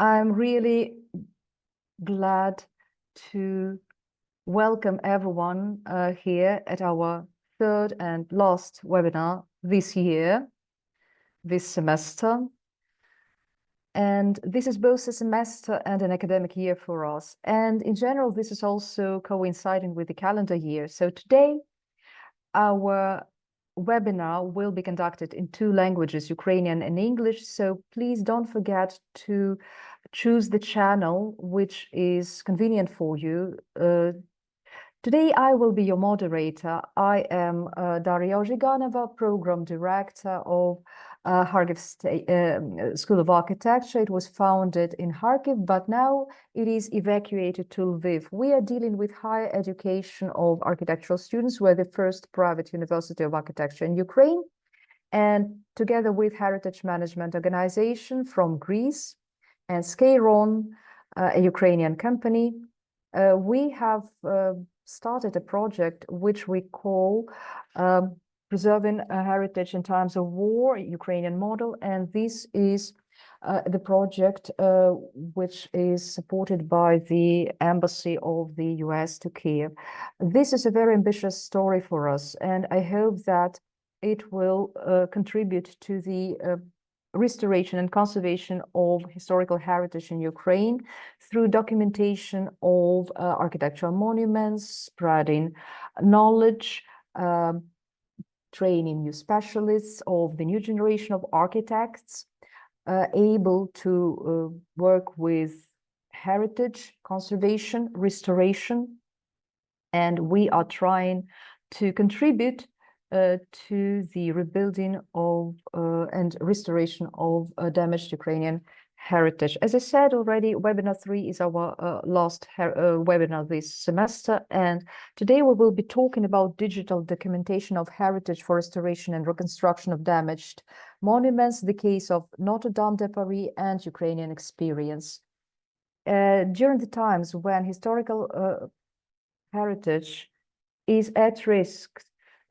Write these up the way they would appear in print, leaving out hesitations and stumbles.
I'm really glad to welcome everyone here at our third and last webinar this year, this semester. And this is both a semester and an academic year for us. And in general, this is also coinciding with the calendar year. So today, our webinar will be conducted in two languages, Ukrainian and English. So please don't forget to choose the channel which is convenient for you. Today, I will be your moderator. I am Daria Zhiganova, Program Director of Kharkiv School of Architecture. It was founded in Kharkiv, but now it is evacuated to Lviv. We are dealing with higher education of architectural students. We're the first private university of architecture in Ukraine. And together with Heritage Management Organization from Greece and Skeiron, a Ukrainian company, we have started a project which we call Preserving Heritage in Times of War, Ukrainian Model. And this is the project which is supported by the Embassy of the US to Kiev. This is a very ambitious story for us, and I hope that it will contribute to the restoration and conservation of historical heritage in Ukraine through documentation of architectural monuments, spreading knowledge, training new specialists of the new generation of architects, able to work with heritage, conservation, restoration, and we are trying to contribute to the rebuilding of and restoration of damaged Ukrainian heritage. As I said already, webinar 3 is our last webinar this semester, and today we will be talking about digital documentation of heritage for restoration and reconstruction of damaged monuments, the case of Notre-Dame de Paris and Ukrainian experience. During the times when historical heritage is at risk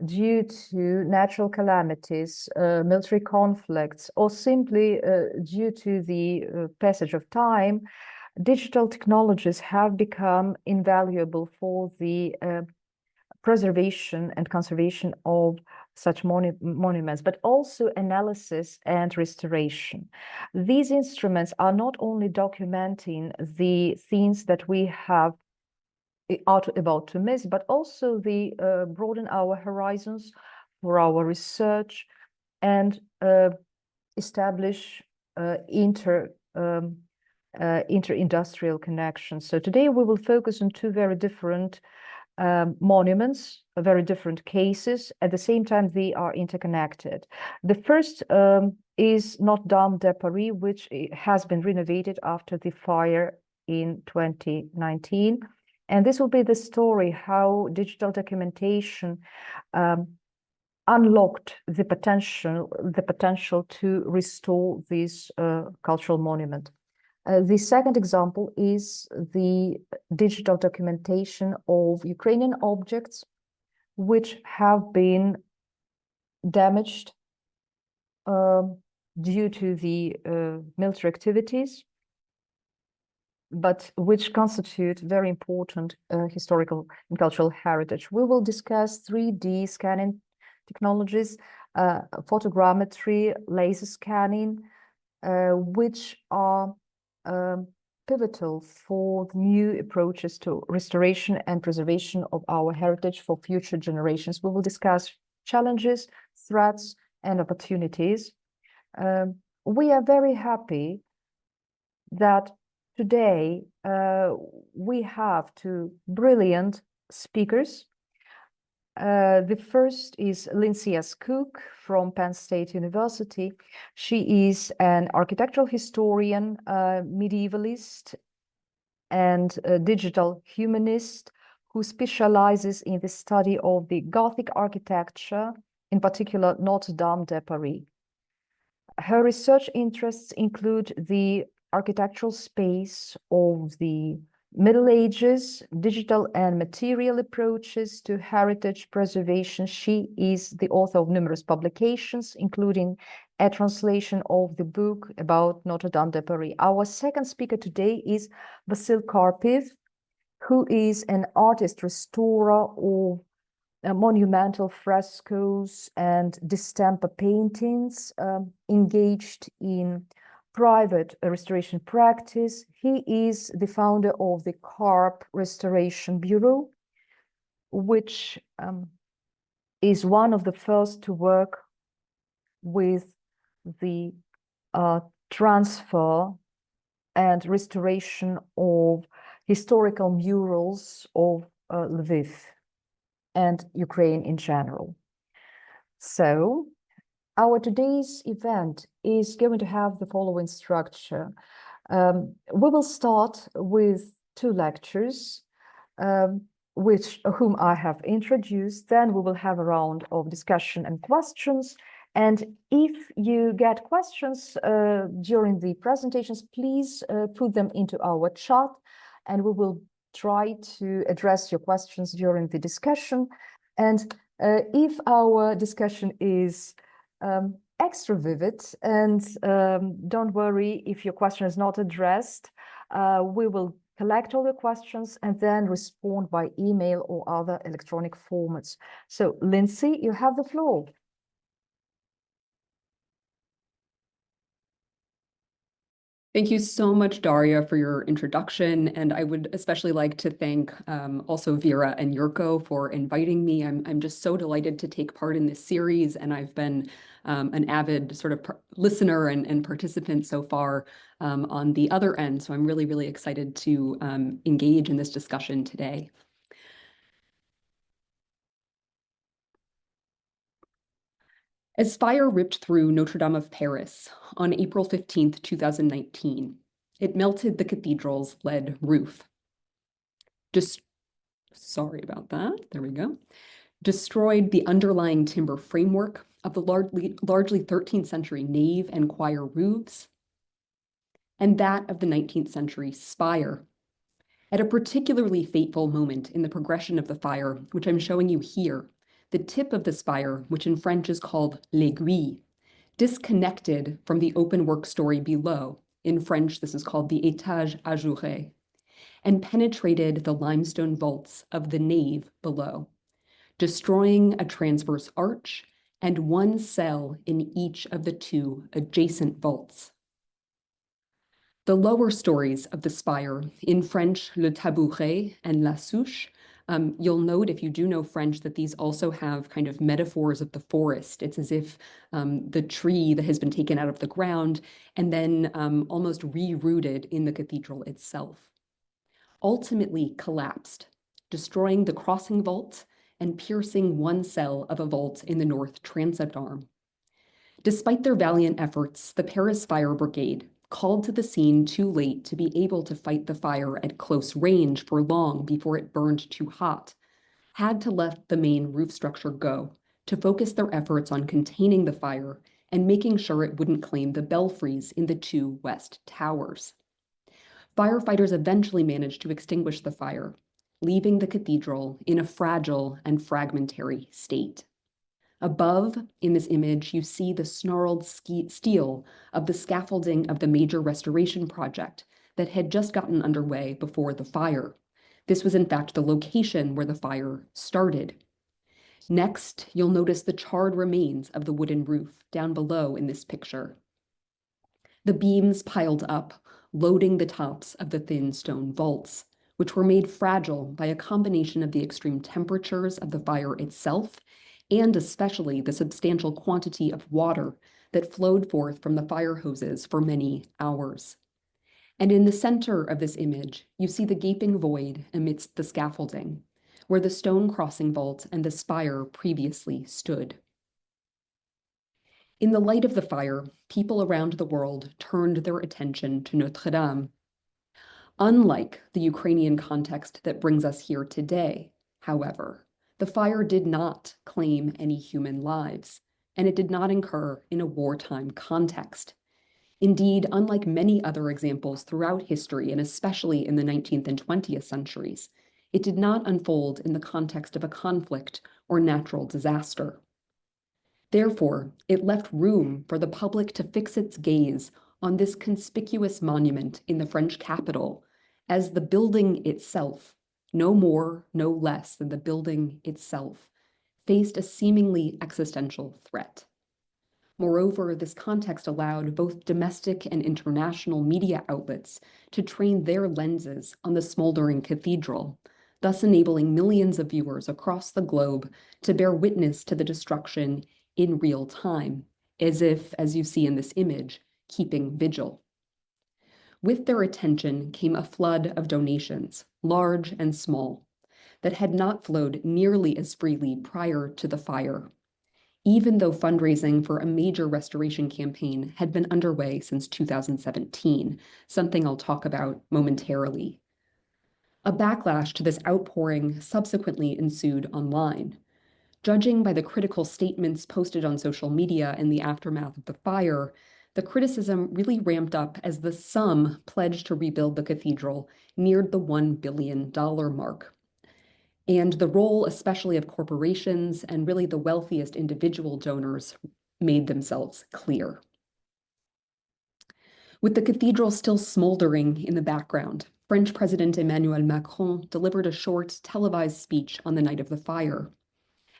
due to natural calamities, military conflicts, or simply due to the passage of time, digital technologies have become invaluable for the preservation and conservation of such monuments, but also analysis and restoration. These instruments are not only documenting the things that we have are about to miss, but also they broaden our horizons for our research and establish inter-industrial connections. So today we will focus on two very different monuments, very different cases. At the same time, they are interconnected. The first is Notre-Dame de Paris, which has been renovated after the fire in 2019. And this will be the story how digital documentation unlocked the potential to restore this cultural monument. The second example is the digital documentation of Ukrainian objects which have been damaged due to the military activities, but which constitute very important historical and cultural heritage. We will discuss 3D scanning technologies, photogrammetry, laser scanning, which are pivotal for new approaches to restoration and preservation of our heritage for future generations. We will discuss challenges, threats, and opportunities. We are very happy that today, we have two brilliant speakers. The first is Lindsay Cook from PennState University. She is an architectural historian, medievalist, and a digital humanist who specializes in the study of the Gothic architecture, in particular Notre-Dame de Paris. Her research interests include the architectural space of the Middle Ages, digital and material approaches to heritage preservation. She is the author of numerous publications, including a translation of the book about Notre-Dame de Paris. Our second speaker today is Vasil Karpiv, who is an artist restorer of monumental frescoes and distemper paintings, engaged in private restoration practice. He is the founder of the Kharkiv Restoration Bureau, which is one of the first to work with the transfer and restoration of historical murals of Lviv and Ukraine in general. So our today's event is going to have the following structure. We will start with two lectures, whom I have introduced. Then we will have a round of discussion and questions. And if you get questions during the presentations, please put them into our chat, and we will try to address your questions during the discussion. And if our discussion is extra vivid, and don't worry if your question is not addressed, we will collect all the questions and then respond by email or other electronic formats. So, Lindsay, you have the floor. Thank you so much, Daria, for your introduction. And I would especially like to thank also Vera and Yurko for inviting me. I'm just so delighted to take part in this series. And I've been an avid sort of listener and participant so far on the other end. So I'm really, really excited to engage in this discussion today. As fire ripped through Notre-Dame of Paris on April 15th, 2019, it melted the cathedral's lead roof. Sorry about that. There we go. Destroyed the underlying timber framework of the largely 13th century nave and choir roofs, and that of the 19th century spire. At a particularly fateful moment in the progression of the fire, which I'm showing you here, the tip of the spire, which in French is called l'aiguille, disconnected from the open work story below. In French, this is called the étage ajouré, and penetrated the limestone vaults of the nave below, destroying a transverse arch and one cell in each of the two adjacent vaults. The lower stories of the spire, in French, le tabouret and la souche, you'll note, if you do know French, that these also have kind of metaphors of the forest. It's as if the tree that has been taken out of the ground and then almost re-rooted in the cathedral itself, ultimately collapsed, destroying the crossing vault and piercing one cell of a vault in the north transept arm. Despite their valiant efforts, the Paris Fire Brigade, called to the scene too late to be able to fight the fire at close range for long before it burned too hot, had to let the main roof structure go to focus their efforts on containing the fire and making sure it wouldn't claim the belfries in the two west towers. Firefighters eventually managed to extinguish the fire, leaving the cathedral in a fragile and fragmentary state. Above, in this image, you see the snarled steel of the scaffolding of the major restoration project that had just gotten underway before the fire. This was in fact the location where the fire started. Next, you'll notice the charred remains of the wooden roof down below in this picture. The beams piled up, loading the tops of the thin stone vaults, which were made fragile by a combination of the extreme temperatures of the fire itself and especially the substantial quantity of water that flowed forth from the fire hoses for many hours. And in the center of this image, you see the gaping void amidst the scaffolding, where the stone crossing vault and the spire previously stood. In the light of the fire, people around the world turned their attention to Notre-Dame. Unlike the Ukrainian context that brings us here today, however, the fire did not claim any human lives, and it did not occur in a wartime context. Indeed, unlike many other examples throughout history, and especially in the 19th and 20th centuries, it did not unfold in the context of a conflict or natural disaster. Therefore, it left room for the public to fix its gaze on this conspicuous monument in the French capital as the building itself, no more, no less than the building itself, faced a seemingly existential threat. Moreover, this context allowed both domestic and international media outlets to train their lenses on the smoldering cathedral, thus enabling millions of viewers across the globe to bear witness to the destruction in real time, as if, as you see in this image, keeping vigil. With their attention came a flood of donations, large and small, that had not flowed nearly as freely prior to the fire, even though fundraising for a major restoration campaign had been underway since 2017, something I'll talk about momentarily. A backlash to this outpouring subsequently ensued online. Judging by the critical statements posted on social media in the aftermath of the fire, the criticism really ramped up as the sum pledged to rebuild the cathedral neared the $1 billion mark. And the role, especially of corporations and really the wealthiest individual donors, made themselves clear. With the cathedral still smoldering in the background, French President Emmanuel Macron delivered a short televised speech on the night of the fire.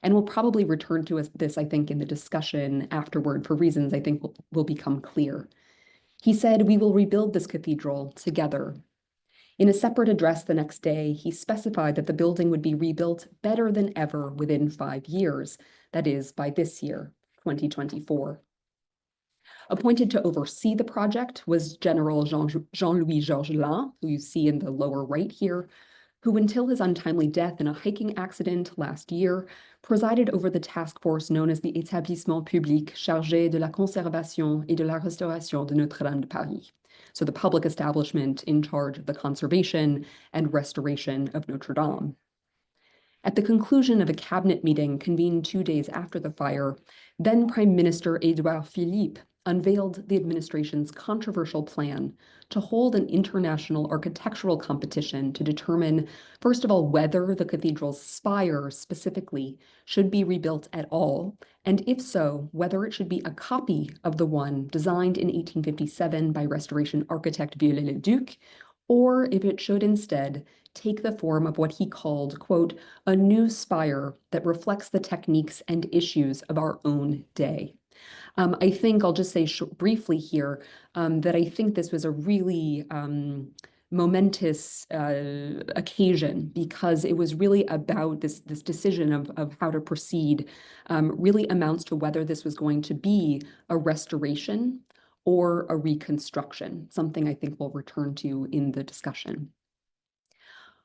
And we'll probably return to this, I think, in the discussion afterward for reasons I think will become clear. He said, "We will rebuild this cathedral together." In a separate address the next day, he specified that the building would be rebuilt better than ever within 5 years, that is, by this year, 2024. Appointed to oversee the project was General Jean-Louis Georgelin, who you see in the lower right here, who until his untimely death in a hiking accident last year, presided over the task force known as the Établissement Public Chargé de la Conservation et de la Restauration de Notre-Dame de Paris. So the public establishment in charge of the conservation and restoration of Notre Dame. At the conclusion of a cabinet meeting convened 2 days after the fire, then Prime Minister Édouard Philippe unveiled the administration's controversial plan to hold an international architectural competition to determine, first of all, whether the cathedral's spire specifically should be rebuilt at all, and if so, whether it should be a copy of the one designed in 1857 by restoration architect Viollet-le-Duc, or if it should instead take the form of what he called, quote, a new spire that reflects the techniques and issues of our own day. I think I'll just say briefly here that I think this was a really momentous occasion because it was really about this decision of how to proceed really amounts to whether this was going to be a restoration or a reconstruction, something I think we'll return to in the discussion.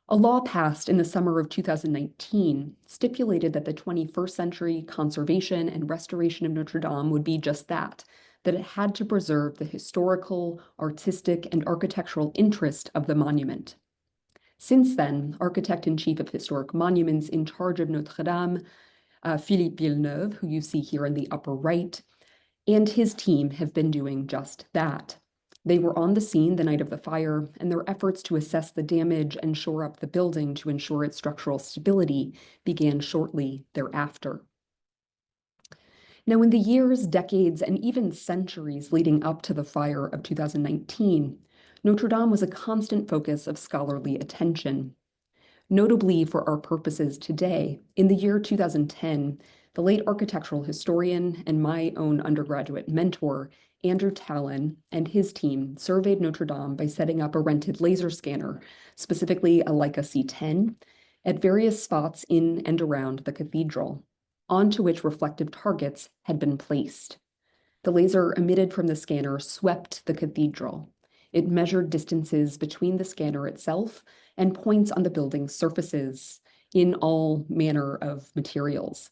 A law passed in the summer of 2019 stipulated that the 21st century conservation and restoration of Notre Dame would be just that it had to preserve the historical, artistic, and architectural interest of the monument. Since then, Architect-in-Chief of Historic Monuments in charge of Notre Dame, Philippe Villeneuve, who you see here in the upper right, and his team have been doing just that. They were on the scene the night of the fire, and their efforts to assess the damage and shore up the building to ensure its structural stability began shortly thereafter. Now, in the years, decades, and even centuries leading up to the fire of 2019, Notre Dame was a constant focus of scholarly attention. Notably for our purposes today, in the year 2010, the late architectural historian and my own undergraduate mentor, Andrew Tallon, and his team surveyed Notre Dame by setting up a rented laser scanner, specifically a Leica C10, at various spots in and around the cathedral, onto which reflective targets had been placed. The laser emitted from the scanner swept the cathedral. It measured distances between the scanner itself and points on the building's surfaces in all manner of materials.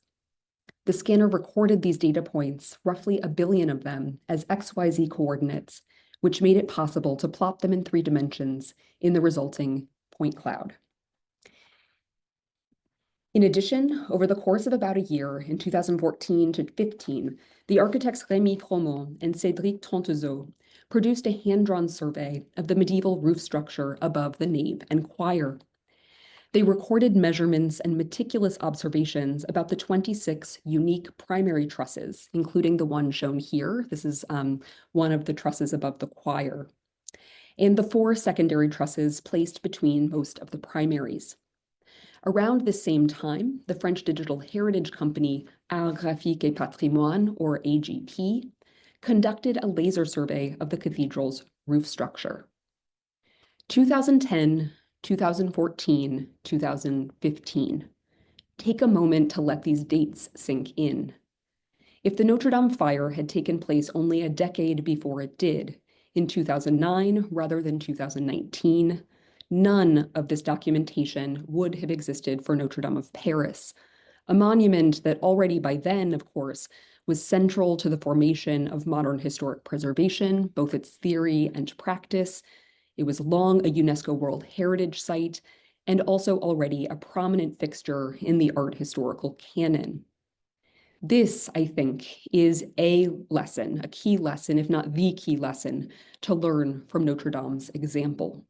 The scanner recorded these data points, roughly 1 billion of them, as XYZ coordinates, which made it possible to plot them in 3 dimensions in the resulting point cloud. In addition, over the course of about a year, in 2014 to 15, the architects Rémy Fromont and Cédric Trentezeau produced a hand-drawn survey of the medieval roof structure above the nave and choir. They recorded measurements and meticulous observations about the 26 unique primary trusses, including the one shown here. This is one of the trusses above the choir, and the 4 secondary trusses placed between most of the primaries. Around this same time, the French digital heritage company Art Graphique et Patrimoine, or AGP, conducted a laser survey of the cathedral's roof structure. 2010, 2014, 2015. Take a moment to let these dates sink in. If the Notre-Dame fire had taken place only a decade before it did, in 2009 rather than 2019, none of this documentation would have existed for Notre-Dame of Paris, a monument that already by then, of course, was central to the formation of modern historic preservation, both its theory and practice. It was long a UNESCO World Heritage Site, and also already a prominent fixture in the art historical canon. This, I think, is a lesson, a key lesson, if not the key lesson, to learn from Notre Dame's example.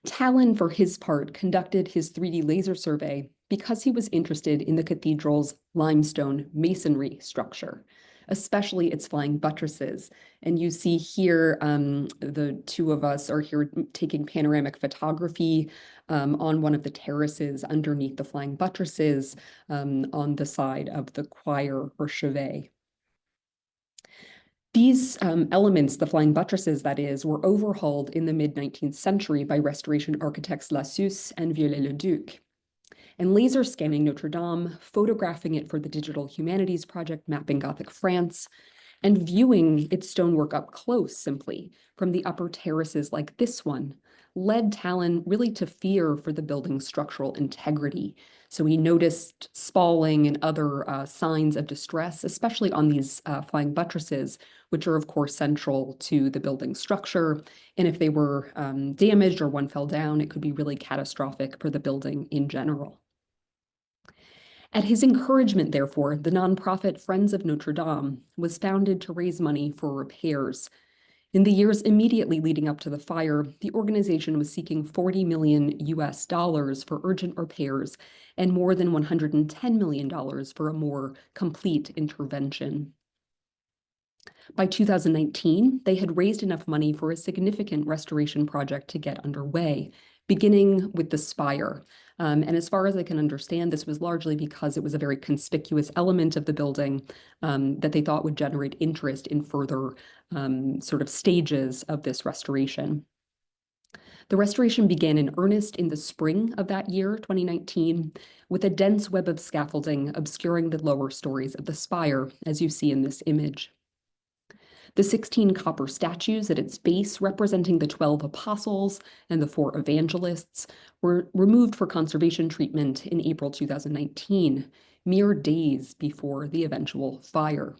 Tallon, for his part, conducted his 3D laser survey because he was interested in the cathedral's limestone masonry structure, especially its flying buttresses. And you see here, the two of us are here taking panoramic photography on one of the terraces underneath the flying buttresses on the side of the choir or chevet. These elements, the flying buttresses that is, were overhauled in the mid-19th century by restoration architects Lassus and Viollet-le-Duc. And laser scanning Notre Dame, photographing it for the Digital Humanities Project Mapping Gothic France, and viewing its stonework up close simply from the upper terraces like this one, led Tallon really to fear for the building's structural integrity. So he noticed spalling and other signs of distress, especially on these flying buttresses, which are of course central to the building structure. And if they were damaged or one fell down, it could be really catastrophic for the building in general. At his encouragement, therefore, the nonprofit Friends of Notre Dame was founded to raise money for repairs. In the years immediately leading up to the fire, the organization was seeking $40 million for urgent repairs and more than $110 million for a more complete intervention. By 2019, they had raised enough money for a significant restoration project to get underway, beginning with the spire. And as far as I can understand, this was largely because it was a very conspicuous element of the building that they thought would generate interest in further sort of stages of this restoration. The restoration began in earnest in the spring of that year, 2019, with a dense web of scaffolding obscuring the lower stories of the spire, as you see in this image. The 16 copper statues at its base, representing the 12 apostles and the 4 evangelists, were removed for conservation treatment in April 2019, mere days before the eventual fire.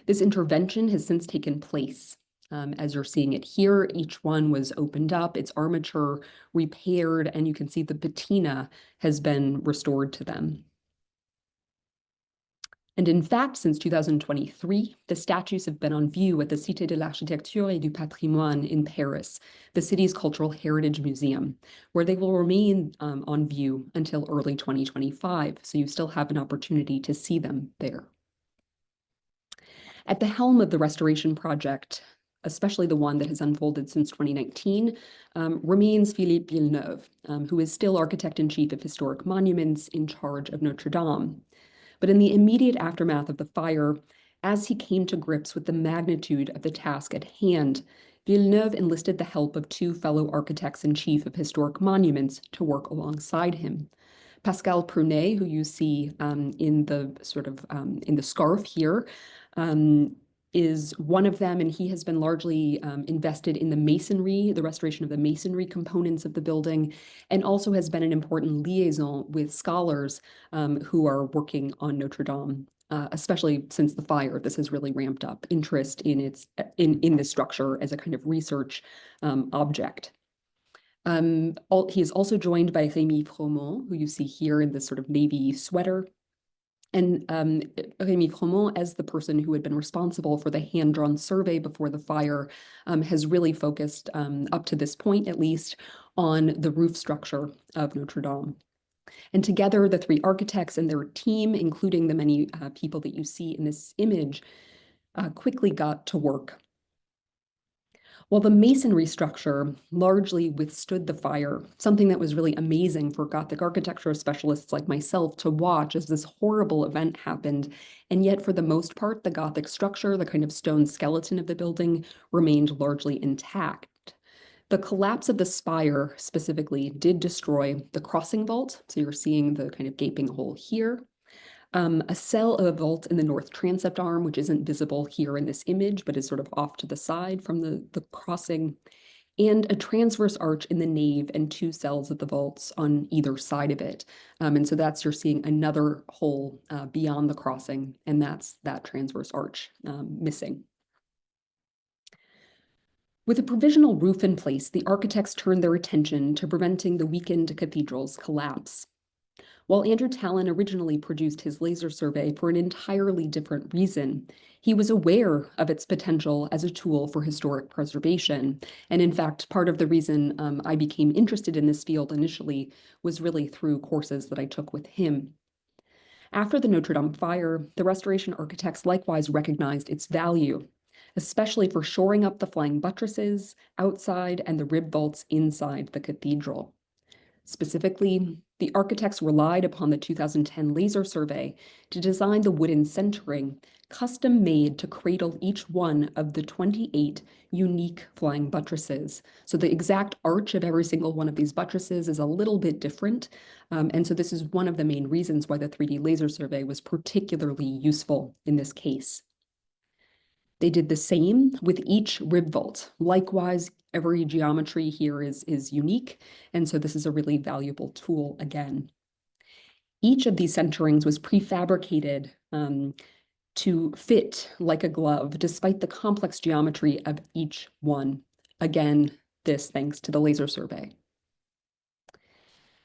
This intervention has since taken place. As you're seeing it here, each one was opened up, its armature repaired, and you can see the patina has been restored to them. And in fact, since 2023, the statues have been on view at the Cité de l'Architecture et du Patrimoine in Paris, the city's cultural heritage museum, where they will remain on view until early 2025. So you still have an opportunity to see them there. At the helm of the restoration project, especially the one that has unfolded since 2019, remains Philippe Villeneuve, who is still architect-in-chief of historic monuments in charge of Notre Dame. But in the immediate aftermath of the fire, as he came to grips with the magnitude of the task at hand, Villeneuve enlisted the help of 2 fellow architects-in-chief of historic monuments to work alongside him. Pascal Prunet, who you see in the in the scarf here, is one of them, and he has been largely invested in the masonry, the restoration of the masonry components of the building, and also has been an important liaison with scholars who are working on Notre Dame, especially since the fire. This has really ramped up interest in the structure as a kind of research object. He is also joined by Rémi Fromont, who you see here in this sort of navy sweater. And Rémi Cromont, as the person who had been responsible for the hand-drawn survey before the fire, has really focused, up to this point at least, on the roof structure of Notre Dame. And together, the three architects and their team, including the many people that you see in this image, quickly got to work. While the masonry structure largely withstood the fire, something that was really amazing for Gothic architecture specialists like myself to watch as this horrible event happened, and yet for the most part, the Gothic structure, the kind of stone skeleton of the building, remained largely intact. The collapse of the spire specifically did destroy the crossing vault, so you're seeing the kind of gaping hole here. A cell of a vault in the north transept arm, which isn't visible here in this image, but is sort of off to the side from the crossing, and a transverse arch in the nave and two cells of the vaults on either side of it. And so you're seeing another hole beyond the crossing, and that's that transverse arch missing. With a provisional roof in place, the architects turned their attention to preventing the weakened cathedral's collapse. While Andrew Tallon originally produced his laser survey for an entirely different reason, he was aware of its potential as a tool for historic preservation. And in fact, part of the reason I became interested in this field initially was really through courses that I took with him. After the Notre Dame fire, the restoration architects likewise recognized its value, especially for shoring up the flying buttresses outside and the rib vaults inside the cathedral. Specifically, the architects relied upon the 2010 laser survey to design the wooden centering, custom made to cradle each one of the 28 unique flying buttresses. So the exact arch of every single one of these buttresses is a little bit different. And so this is one of the main reasons why the 3D laser survey was particularly useful in this case. They did the same with each rib vault. Likewise, every geometry here is unique, and so this is a really valuable tool again. Each of these centerings was prefabricated to fit like a glove, despite the complex geometry of each one. Again, this thanks to the laser survey.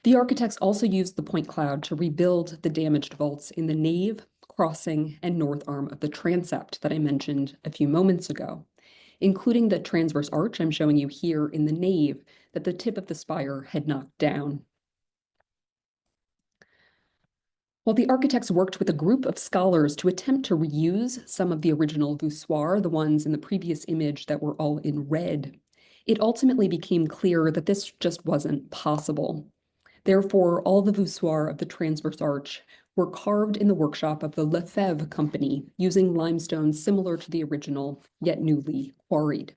The architects also used the point cloud to rebuild the damaged vaults in the nave, crossing, and north arm of the transept that I mentioned a few moments ago, including the transverse arch I'm showing you here in the nave that the tip of the spire had knocked down. While the architects worked with a group of scholars to attempt to reuse some of the original voussoirs, the ones in the previous image that were all in red, it ultimately became clear that this just wasn't possible. Therefore, all the voussoirs of the transverse arch were carved in the workshop of the Lviv company using limestone similar to the original, yet newly quarried.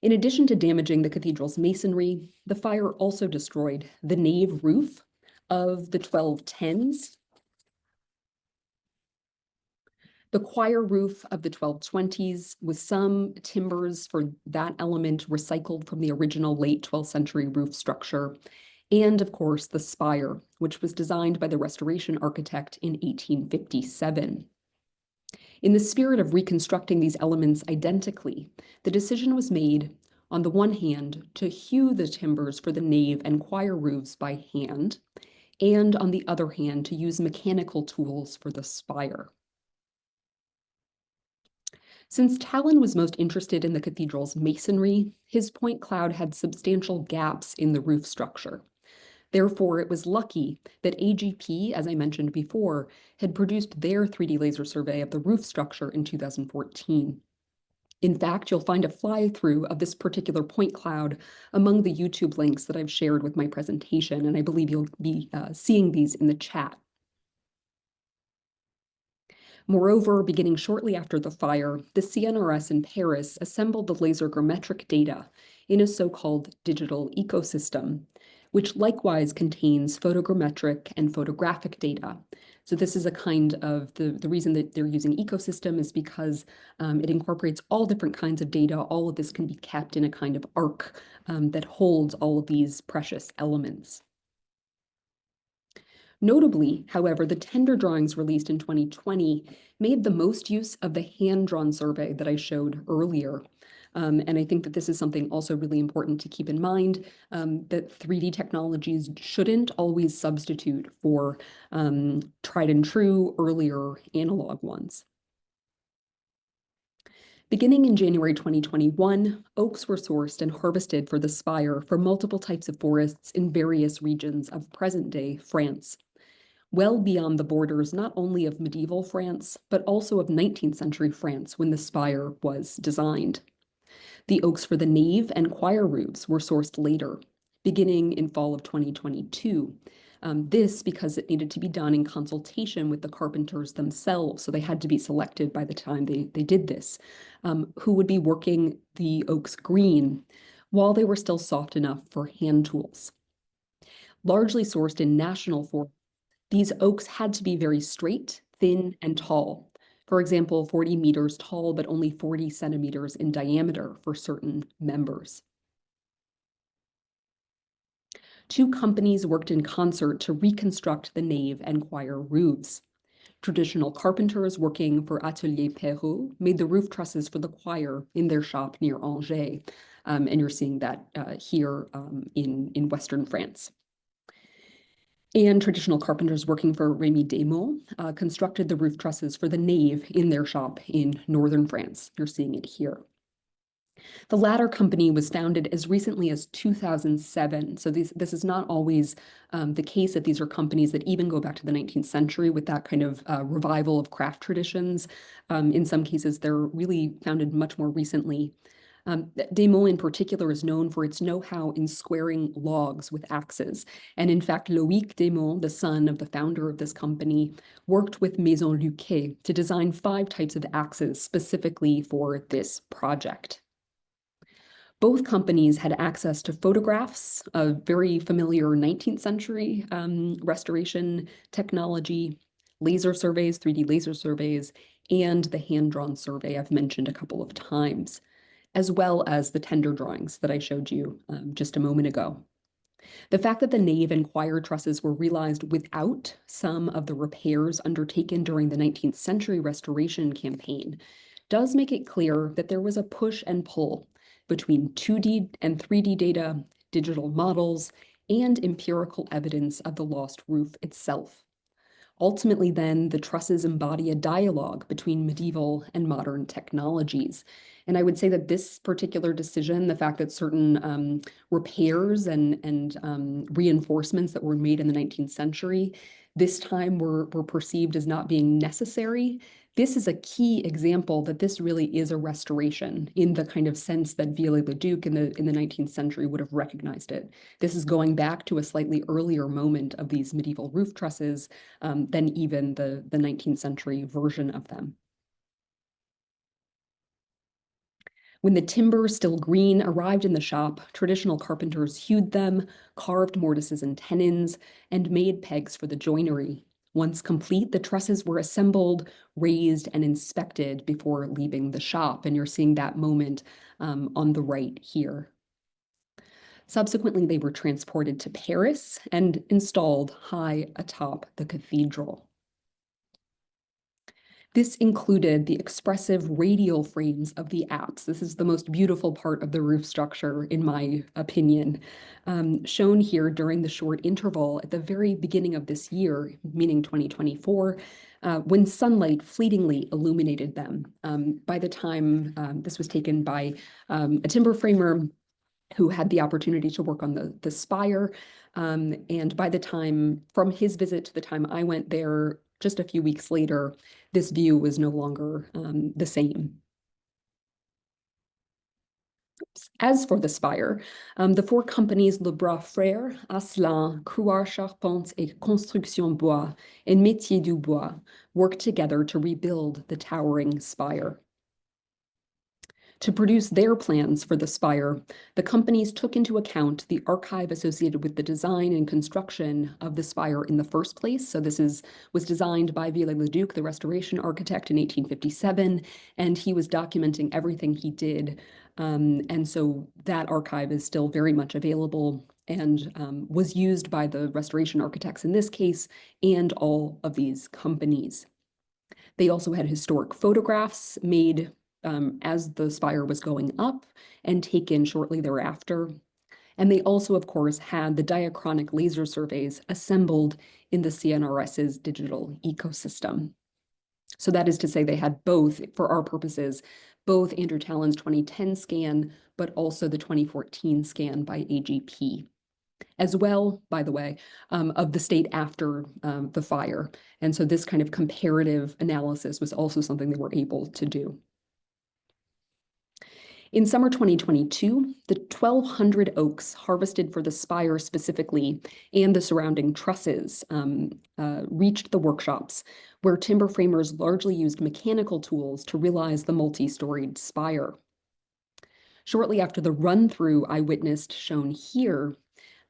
In addition to damaging the cathedral's masonry, the fire also destroyed the nave roof of the 1210s, the choir roof of the 1220s, with some timbers for that element recycled from the original late 12th century roof structure, and of course the spire, which was designed by the restoration architect in 1857. In the spirit of reconstructing these elements identically, the decision was made, on the one hand, to hew the timbers for the nave and choir roofs by hand, and on the other hand, to use mechanical tools for the spire. Since Tallon was most interested in the cathedral's masonry, his point cloud had substantial gaps in the roof structure. Therefore, it was lucky that AGP, as I mentioned before, had produced their 3D laser survey of the roof structure in 2014. In fact, you'll find a fly-through of this particular point cloud among the YouTube links that I've shared with my presentation, and I believe you'll be seeing these in the chat. Moreover, beginning shortly after the fire, the CNRS in Paris assembled the laser grammetric data in a so-called digital ecosystem, which likewise contains photogrammetric and photographic data. So this is a kind of, the reason that they're using ecosystem is because it incorporates all different kinds of data. All of this can be kept in a kind of arc that holds all of these precious elements. Notably, however, the tender drawings released in 2020 made the most use of the hand-drawn survey that I showed earlier. And I think that this is something also really important to keep in mind, that 3D technologies shouldn't always substitute for tried and true earlier analog ones. Beginning in January 2021, oaks were sourced and harvested for the spire for multiple types of forests in various regions of present-day France, well beyond the borders not only of medieval France, but also of 19th century France when the spire was designed. The oaks for the nave and choir roofs were sourced later, beginning in fall of 2022. This because it needed to be done in consultation with the carpenters themselves, so they had to be selected by the time they did this, who would be working the oaks green while they were still soft enough for hand tools. Largely sourced in national forests, these oaks had to be very straight, thin, and tall. For example, 40 meters tall, but only 40 centimeters in diameter for certain members. Two companies worked in concert to reconstruct the nave and choir roofs. Traditional carpenters working for Atelier Perrault made the roof trusses for the choir in their shop near Angers. And you're seeing that here in Western France. And traditional carpenters working for Rémy Desmaux constructed the roof trusses for the nave in their shop in northern France. You're seeing it here. The latter company was founded as recently as 2007. So this is not always the case that these are companies that even go back to the 19th century with that kind of revival of craft traditions. In some cases, they're really founded much more recently. Desmaux in particular is known for its know-how in squaring logs with axes. And in fact, Loïc Desmaux, the son of the founder of this company, worked with Maison Luquet to design 5 types of axes specifically for this project. Both companies had access to photographs, a very familiar 19th century restoration technology, laser surveys, 3D laser surveys, and the hand-drawn survey I've mentioned a couple of times, as well as the tender drawings that I showed you just a moment ago. The fact that the nave and choir trusses were realized without some of the repairs undertaken during the 19th century restoration campaign does make it clear that there was a push and pull between 2D and 3D data, digital models, and empirical evidence of the lost roof itself. Ultimately, then, the trusses embody a dialogue between medieval and modern technologies. And I would say that this particular decision, the fact that certain repairs and reinforcements that were made in the 19th century, this time were perceived as not being necessary. This is a key example that this really is a restoration in the kind of sense that Viollet-le-Duc in the 19th century would have recognized it. This is going back to a slightly earlier moment of these medieval roof trusses than even the 19th century version of them. When the timber, still green, arrived in the shop, traditional carpenters hewed them, carved mortises and tenons, and made pegs for the joinery. Once complete, the trusses were assembled, raised, and inspected before leaving the shop. And you're seeing that moment on the right here. Subsequently, they were transported to Paris and installed high atop the cathedral. This included the expressive radial frames of the apse. This is the most beautiful part of the roof structure, in my opinion, shown here during the short interval at the very beginning of this year, meaning 2024, when sunlight fleetingly illuminated them. By the time this was taken by a timber framer who had the opportunity to work on the spire. And by the time, from his visit to the time I went there, just a few weeks later, this view was no longer the same. As for the spire, the 4 companies Le Bras Frères, Asselin, Crouard Charpente, et Construction Bois, and Métier du Bois worked together to rebuild the towering spire. To produce their plans for the spire, the companies took into account the archive associated with the design and construction of the spire in the first place. So this was designed by Viollet-le-Duc, the restoration architect, in 1857, and he was documenting everything he did. And so that archive is still very much available and was used by the restoration architects in this case and all of these companies. They also had historic photographs made as the spire was going up and taken shortly thereafter. And they also, of course, had the diachronic laser surveys assembled in the CNRS's digital ecosystem. So that is to say they had both, for our purposes, both Andrew Tallon's 2010 scan, but also the 2014 scan by AGP, as well, by the way, of the state after the fire. And so this kind of comparative analysis was also something they were able to do. In summer 2022, the 1,200 oaks harvested for the spire specifically and the surrounding trusses reached the workshops, where timber framers largely used mechanical tools to realize the multi-storied spire. Shortly after the run-through I witnessed, shown here,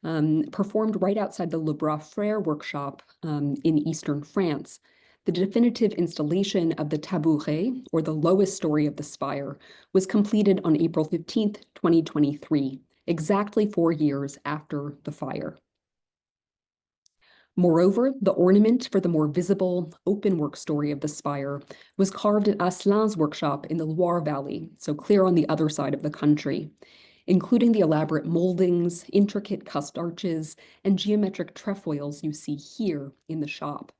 performed right outside the Le Bras Frères workshop in eastern France, the definitive installation of the tabouret, or the lowest story of the spire, was completed on April 15th, 2023, exactly 4 years after the fire. Moreover, the ornament for the more visible open work story of the spire was carved at Asselin's workshop in the Loire Valley, so clear on the other side of the country, including the elaborate moldings, intricate cusped arches, and geometric trefoils you see here in the shop.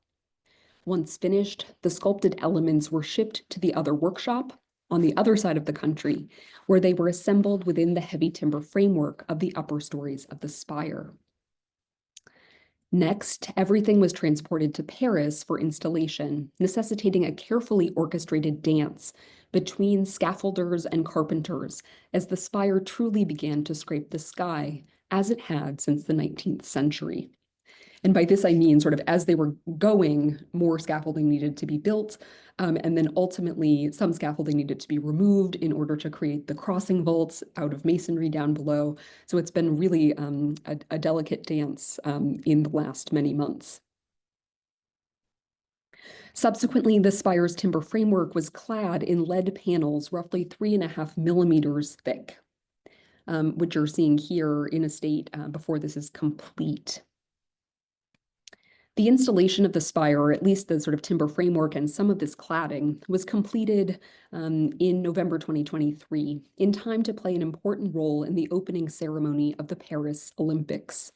Once finished, the sculpted elements were shipped to the other workshop on the other side of the country, where they were assembled within the heavy timber framework of the upper stories of the spire. Next, everything was transported to Paris for installation, necessitating a carefully orchestrated dance between scaffolders and carpenters as the spire truly began to scrape the sky, as it had since the 19th century. And by this, I mean sort of as they were going, more scaffolding needed to be built. And then ultimately, some scaffolding needed to be removed in order to create the crossing vaults out of masonry down below. So it's been really a delicate dance in the last many months. Subsequently, the spire's timber framework was clad in lead panels roughly 3.5 millimeters thick, which you're seeing here in a state before this is complete. The installation of the spire, or at least the sort of timber framework and some of this cladding, was completed in November 2023, in time to play an important role in the opening ceremony of the Paris Olympics.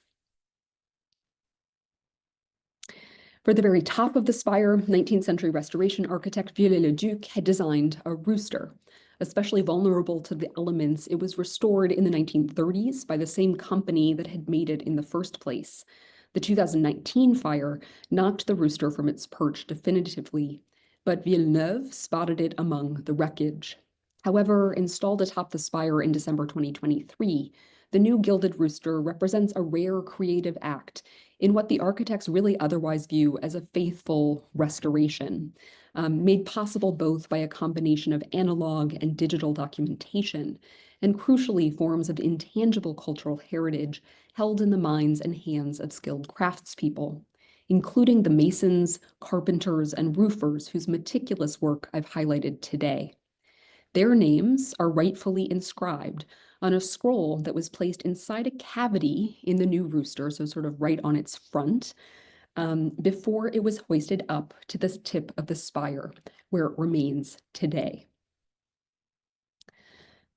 For the very top of the spire, 19th century restoration architect Viollet-le-Duc had designed a rooster. Especially vulnerable to the elements, it was restored in the 1930s by the same company that had made it in the first place. The 2019 fire knocked the rooster from its perch definitively, but Villeneuve spotted it among the wreckage. However, installed atop the spire in December 2023, the new gilded rooster represents a rare creative act in what the architects really otherwise view as a faithful restoration, made possible both by a combination of analog and digital documentation, and crucially, forms of intangible cultural heritage held in the minds and hands of skilled craftspeople, including the masons, carpenters, and roofers whose meticulous work I've highlighted today. Their names are rightfully inscribed on a scroll that was placed inside a cavity in the new rooster, so sort of right on its front, before it was hoisted up to the tip of the spire, where it remains today.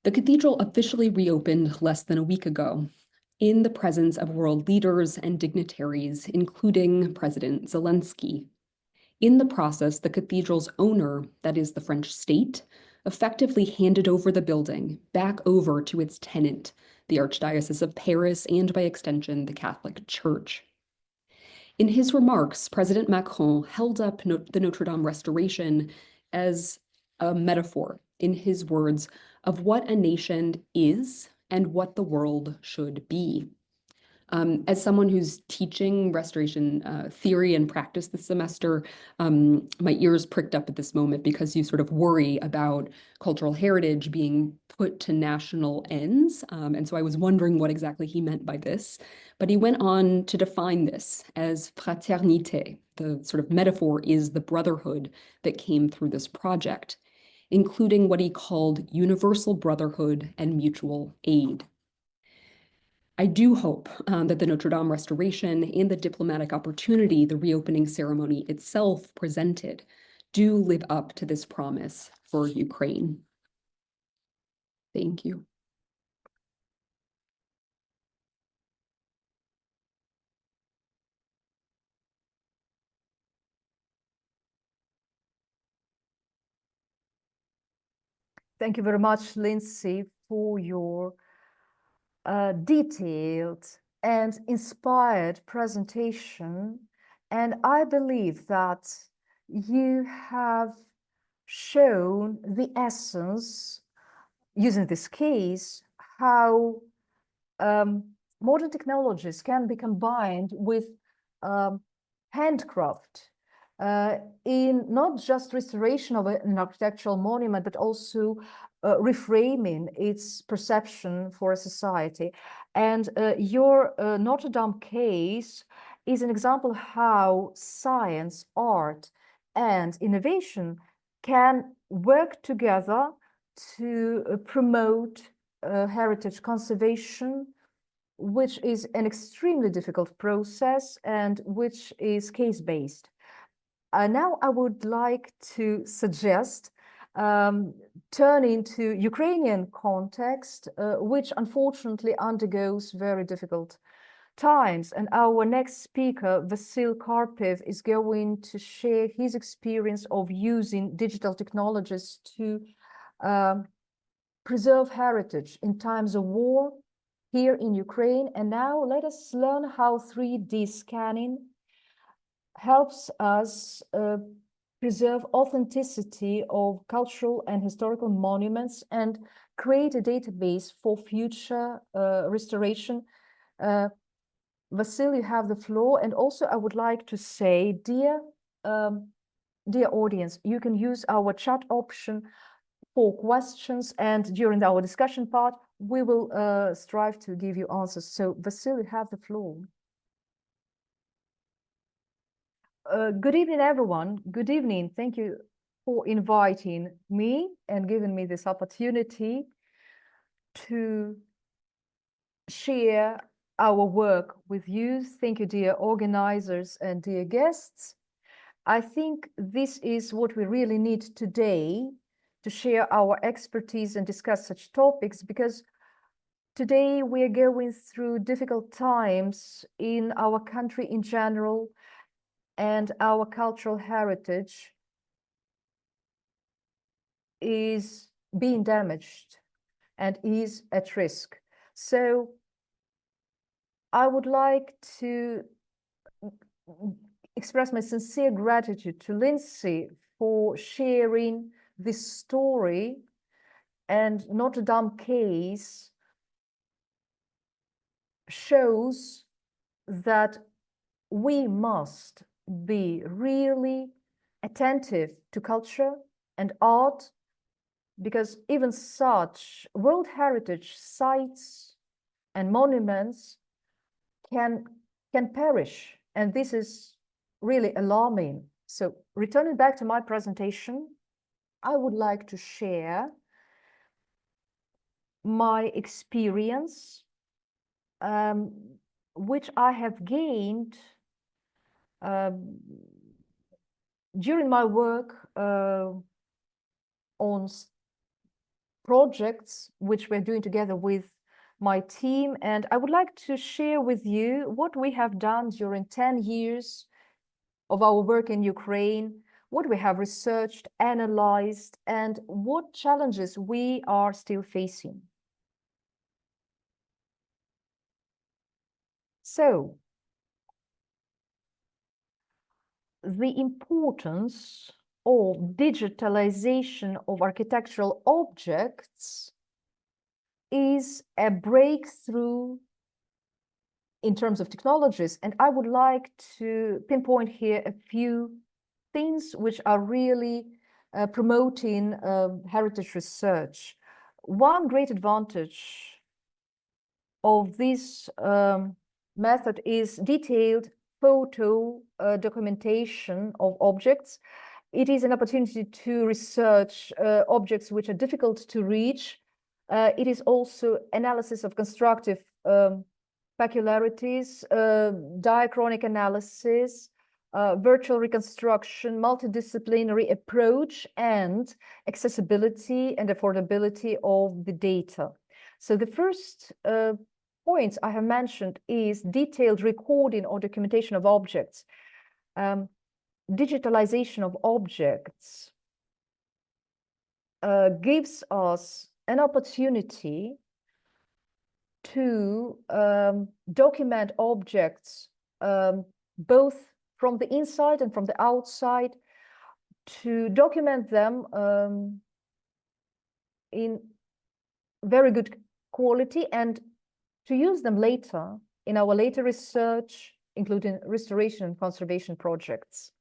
The cathedral officially reopened less than a week ago, in the presence of world leaders and dignitaries, including President Zelensky. In the process, the cathedral's owner, that is the French state, effectively handed over the building back over to its tenant, the Archdiocese of Paris, and by extension, the Catholic Church. In his remarks, President Macron held up the Notre-Dame restoration as a metaphor, in his words, of what a nation is and what the world should be. As someone who's teaching restoration theory and practice this semester, my ears pricked up at this moment because you sort of worry about cultural heritage being put to national ends. And so I was wondering what exactly he meant by this. But he went on to define this as fraternité. The sort of metaphor is the brotherhood that came through this project, including what he called universal brotherhood and mutual aid. I do hope that the Notre-Dame restoration and the diplomatic opportunity the reopening ceremony itself presented do live up to this promise for Ukraine. Thank you. Thank you very much, Lindsay, for your detailed and inspired presentation. And I believe that you have shown the essence, using this case, how modern technologies can be combined with handcraft in not just restoration of an architectural monument, but also reframing its perception for a society. And your Notre-Dame case is an example how science, art, and innovation can work together to promote heritage conservation, which is an extremely difficult process and which is case-based. Now I would like to suggest turning to Ukrainian context, which unfortunately undergoes very difficult times. And our next speaker, Vasyl Karpiv, is going to share his experience of using digital technologies to preserve heritage in times of war here in Ukraine. And now let us learn how 3D scanning helps us preserve authenticity of cultural and historical monuments and create a database for future restoration. Vasyl, you have the floor. And also I would like to say, dear audience, you can use our chat option for questions, and during our discussion part, we will strive to give you answers. So Vasyl, you have the floor. Good evening, everyone. Good evening. Thank you for inviting me and giving me this opportunity to share our work with you. Thank you, dear organizers and dear guests. I think this is what we really need today, to share our expertise and discuss such topics, because today we are going through difficult times in our country in general, and our cultural heritage is being damaged and is at risk. So I would like to express my sincere gratitude to Lindsay for sharing this story, and Notre-Dame case shows that we must be really attentive to culture and art, because even such World Heritage sites and monuments can perish, and this is really alarming. So returning back to my presentation, I would like to share my experience, which I have gained during my work on projects which we're doing together with my team. And I would like to share with you what we have done during 10 years of our work in Ukraine, what we have researched, analyzed, and what challenges we are still facing. So, the importance of digitalization of architectural objects is a breakthrough in terms of technologies. And I would like to pinpoint here a few things which are really promoting heritage research. One great advantage of this method is detailed photo documentation of objects. It is an opportunity to research objects which are difficult to reach. It is also analysis of constructive peculiarities, diachronic analysis, virtual reconstruction, multidisciplinary approach, and accessibility and affordability of the data. So the first points I have mentioned is detailed recording or documentation of objects, digitalization of objects gives us an opportunity to document objects both from the inside and from the outside, to document them in very good quality and to use them later in our later research, including restoration and conservation projects.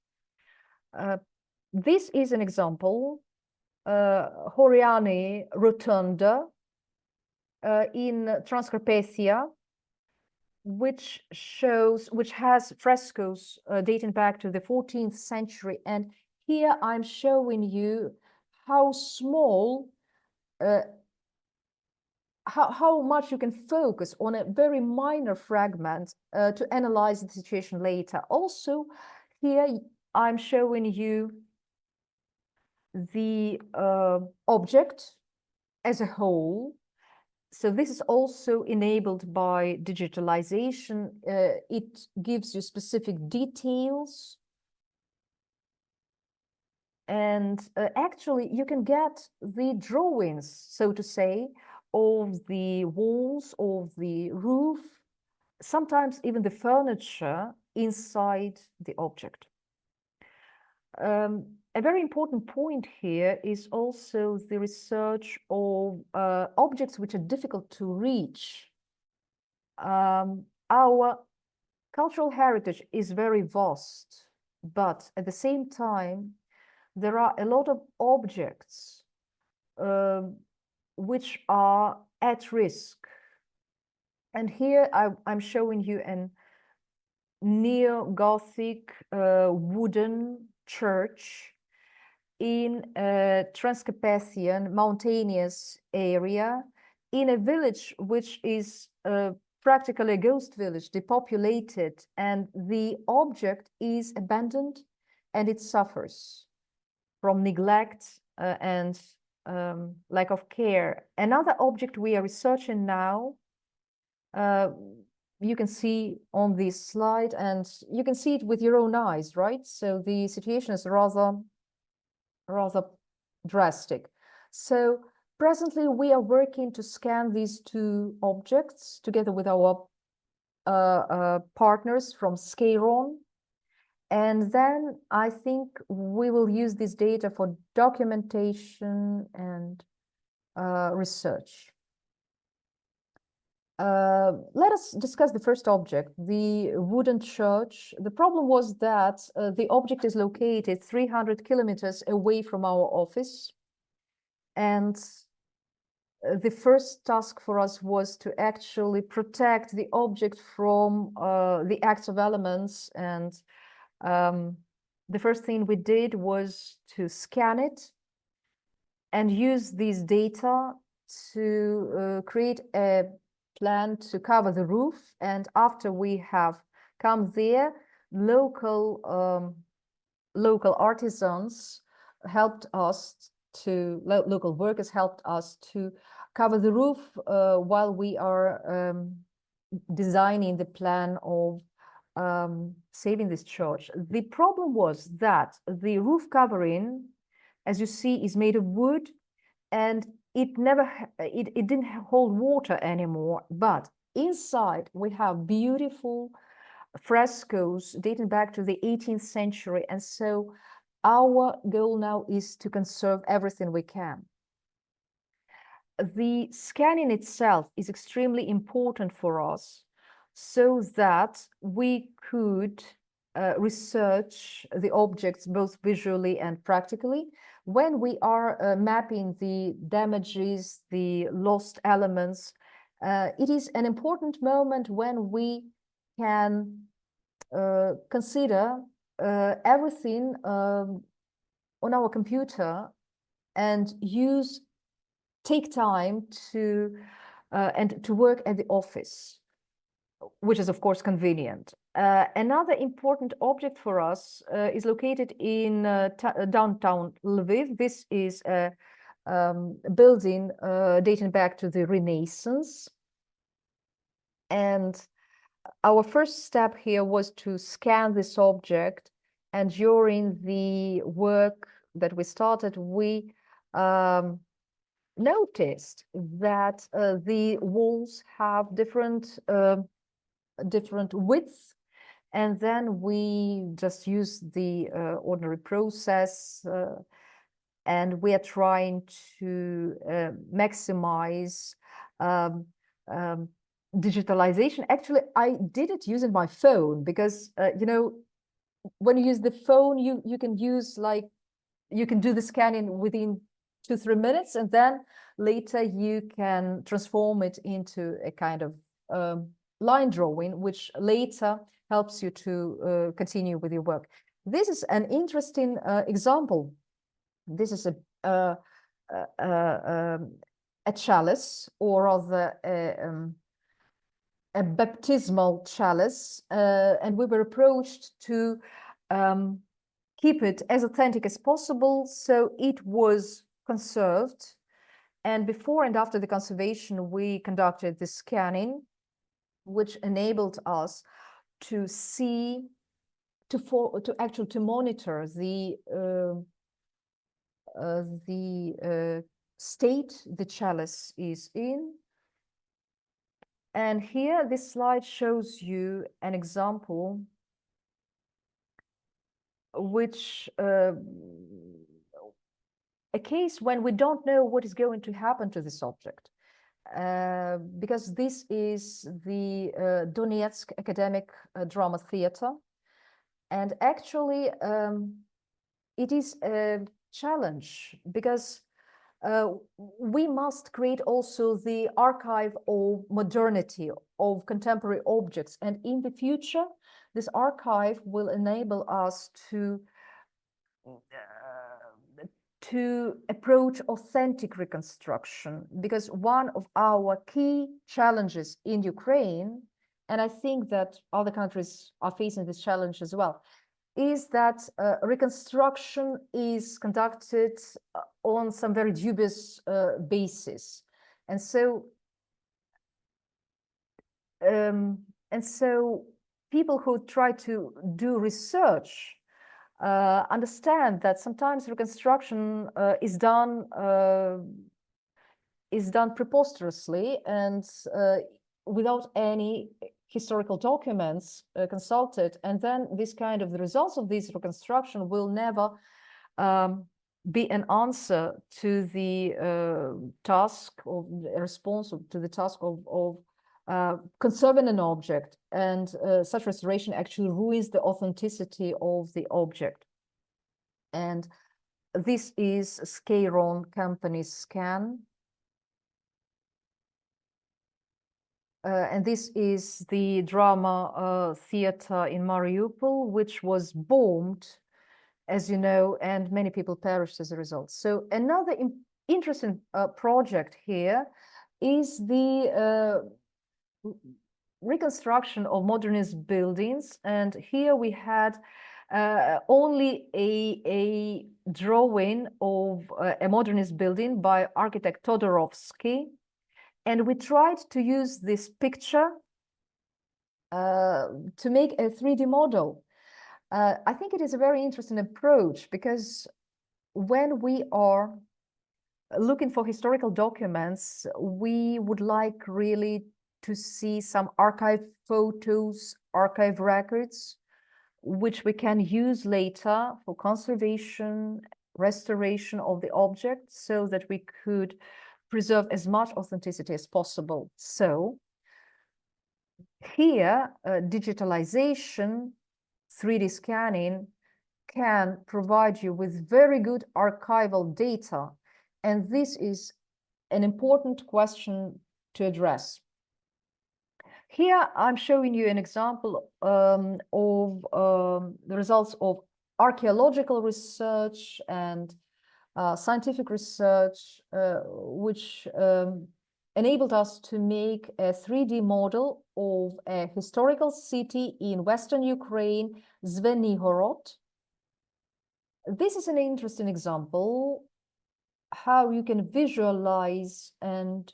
This is an example, Horiani Rotunda in Transcarpathia, which has frescoes dating back to the 14th century. And here I'm showing you how small, how much you can focus on a very minor fragment to analyze the situation later. Also, here I'm showing you the object as a whole. So this is also enabled by digitalization. It gives you specific details. And actually, you can get the drawings, so to say, of the walls, of the roof, sometimes even the furniture inside the object. A very important point here is also the research of objects which are difficult to reach. Our cultural heritage is very vast, but at the same time, there are a lot of objects which are at risk. And here I'm showing you an neo-Gothic wooden church in a Transcarpathian mountainous area in a village which is practically a ghost village, depopulated, and the object is abandoned and it suffers from neglect and lack of care. Another object we are researching now, you can see on this slide, and you can see it with your own eyes, right? So the situation is rather drastic. So presently we are working to scan these two objects together with our partners from Skeiron. And then I think we will use this data for documentation and research. Let us discuss the first object, the wooden church. The problem was that the object is located 300 kilometers away from our office. And the first task for us was to actually protect the object from the acts of elements. And the first thing we did was to scan it and use these data to create a plan to cover the roof. And after we have come there, local artisans helped us to, local workers helped us to cover the roof while we are designing the plan of saving this church. The problem was that the roof covering, as you see, is made of wood, and it didn't hold water anymore. But inside we have beautiful frescoes dating back to the 18th century, and so our goal now is to conserve everything we can. The scanning itself is extremely important for us, so that we could research the objects both visually and practically. When we are mapping the damages, the lost elements, it is an important moment when we can consider everything on our computer and take time to and to work at the office, which is of course convenient. Another important object for us is located in downtown Lviv. This is a building dating back to the Renaissance. And our first step here was to scan this object. And during the work that we started, we noticed that the walls have different widths. And then we just use the ordinary process, and we are trying to maximize digitalization. Actually, I did it using my phone because, you know, when you use the phone, you can use you can do the scanning within 2-3 minutes, and then later you can transform it into a kind of line drawing, which later helps you to continue with your work. This is an interesting example. This is a chalice, or rather a baptismal chalice, and we were approached to keep it as authentic as possible, so it was conserved. And before and after the conservation, we conducted the scanning, which enabled us to see, to actually monitor the state the chalice is in. And here, this slide shows you an example which a case when we don't know what is going to happen to this object. Because this is the Donetsk Academic Drama Theater. And actually, it is a challenge because we must create also the archive of modernity, of contemporary objects. And in the future, this archive will enable us to approach authentic reconstruction, because one of our key challenges in Ukraine, and I think that other countries are facing this challenge as well, is that reconstruction is conducted on some very dubious basis. And so people who try to do research understand that sometimes reconstruction is done preposterously and without any historical documents consulted, and then this kind of the results of this reconstruction will never be an answer to the task of response to the task of conserving an object, and such restoration actually ruins the authenticity of the object. And this is Skeiron company's scan. And this is the drama theater in Mariupol, which was bombed, as you know, and many people perished as a result. So another interesting project here is the reconstruction of modernist buildings. And here we had only a drawing of a modernist building by architect Todorovsky. And we tried to use this picture to make a 3D model. I think it is a very interesting approach, because when we are looking for historical documents, we would like really to see some archive photos, archive records, which we can use later for conservation, restoration of the object, so that we could preserve as much authenticity as possible. So here, digitalization, 3D scanning can provide you with very good archival data. And this is an important question to address. Here, I'm showing you an example of the results of archaeological research and scientific research, which enabled us to make a 3D model of a historical city in Western Ukraine, Zvenigorod. This is an interesting example how you can visualize and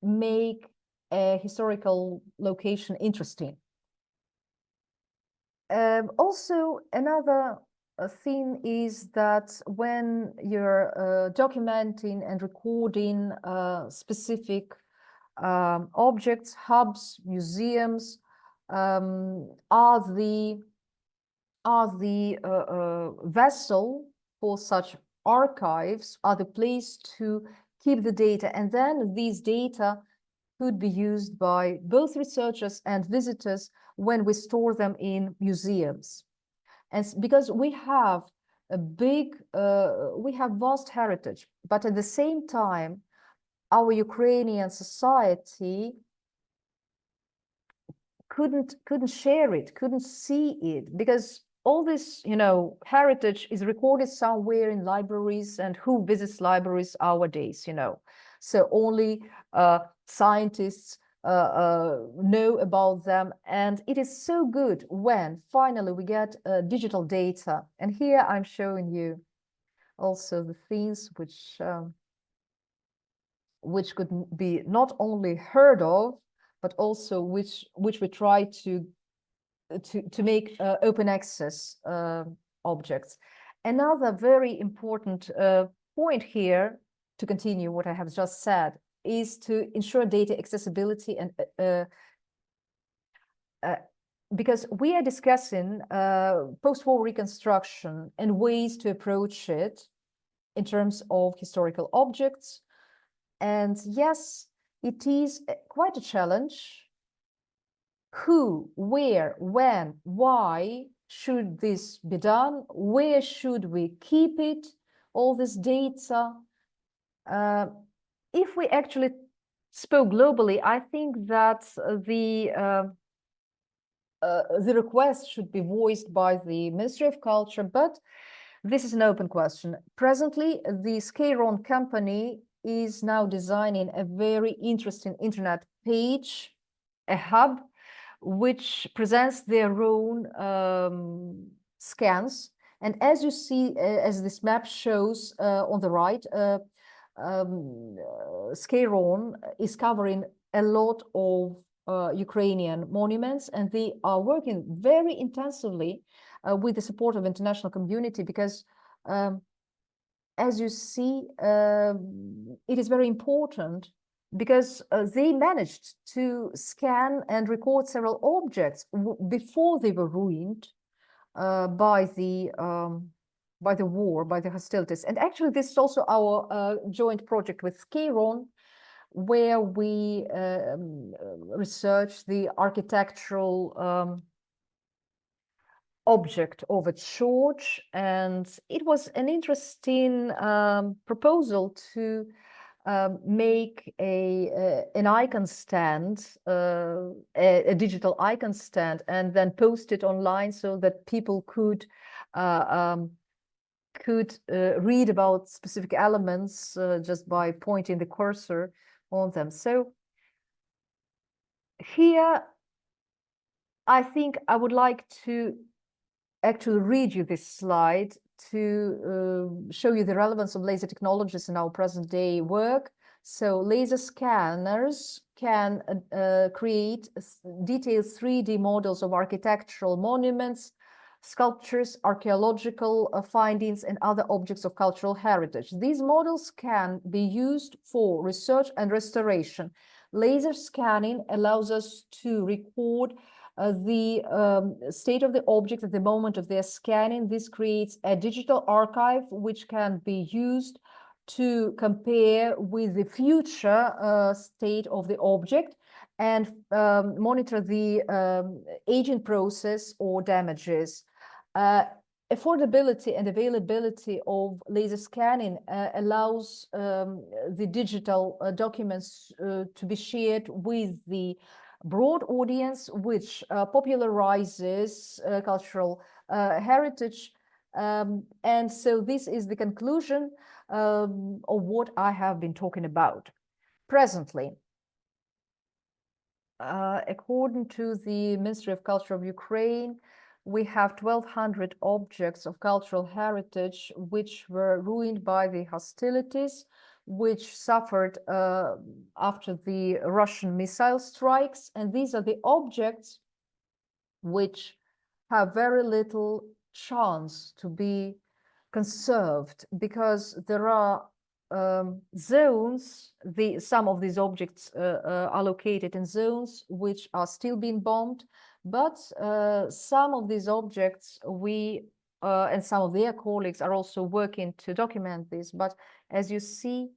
make a historical location interesting. Also, another thing is that when you're documenting and recording specific objects, hubs, museums, are the vessel for such archives, are the place to keep the data, and then these data could be used by both researchers and visitors when we store them in museums. And because we have a we have vast heritage, but at the same time, our Ukrainian society couldn't share it, couldn't see it, because all this, heritage is recorded somewhere in libraries, and who visits libraries nowadays, So only scientists know about them, and it is so good when finally we get digital data. And here I'm showing you also the things which could be not only heard of, but also which we try to make open access objects. Another very important point here, to continue what I have just said, is to ensure data accessibility, and because we are discussing post-war reconstruction and ways to approach it in terms of historical objects. And yes, it is quite a challenge. Who, where, when, why should this be done? Where should we keep it, all this data? If we actually spoke globally, I think that the request should be voiced by the Ministry of Culture, but this is an open question. Presently, the Skeiron company is now designing a very interesting internet page, a hub, which presents their own scans. And as you see, as this map shows on the right, Skeiron is covering a lot of Ukrainian monuments, and they are working very intensively with the support of international community, because as you see, it is very important, because they managed to scan and record several objects before they were ruined by the war, by the hostilities. And actually, this is also our joint project with Skeiron, where we research the architectural object of a church. And it was an interesting proposal to make an icon stand, a digital icon stand, and then post it online so that people could read about specific elements just by pointing the cursor on them. So here, I think I would like to actually read you this slide to show you the relevance of laser technologies in our present day work. So laser scanners can create detailed 3D models of architectural monuments, sculptures, archaeological findings, and other objects of cultural heritage. These models can be used for research and restoration. Laser scanning allows us to record the state of the object at the moment of their scanning. This creates a digital archive which can be used to compare with the future state of the object and monitor the aging process or damages. Affordability and availability of laser scanning allows the digital documents to be shared with the broad audience, which popularizes cultural heritage. And so this is the conclusion of what I have been talking about. presently, according to the Ministry of Culture of Ukraine, we have 1,200 objects of cultural heritage which were ruined by the hostilities, which suffered after the Russian missile strikes. And these are the objects which have very little chance to be conserved, because there are zones, some of these objects are located in zones which are still being bombed, but some of these objects and some of their colleagues are also working to document this. But as you see,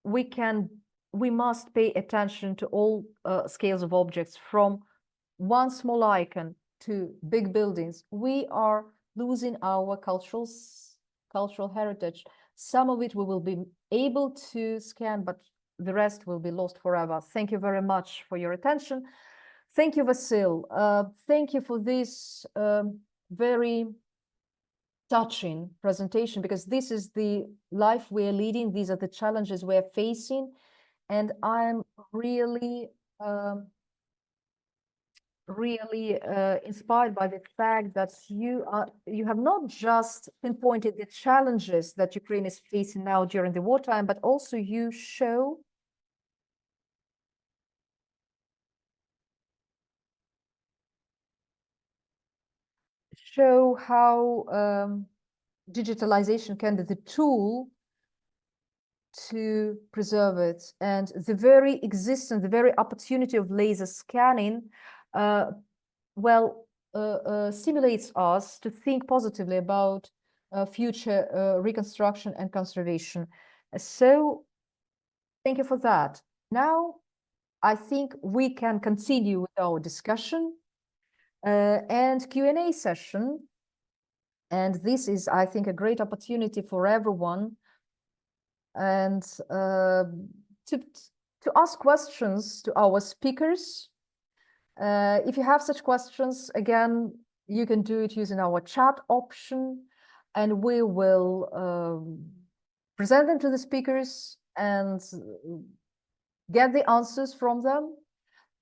we must pay attention to all scales of objects, from one small icon to big buildings. We are losing our cultural heritage. Some of it we will be able to scan, but the rest will be lost forever. Thank you very much for your attention. Thank you, Vasil. Thank you for this very touching presentation, because this is the life we are leading. These are the challenges we are facing. And I'm really inspired by the fact that you have not just pinpointed the challenges that Ukraine is facing now during the wartime, but also you show how digitalization can be the tool to preserve it, and the very existence, the very opportunity of laser scanning stimulates us to think positively about future reconstruction and conservation. So thank you for that. Now, I think we can continue with our discussion and Q&A session. And this is, I think, a great opportunity for everyone, and to ask questions to our speakers. If you have such questions, again, you can do it using our chat option, and we will present them to the speakers and get the answers from them.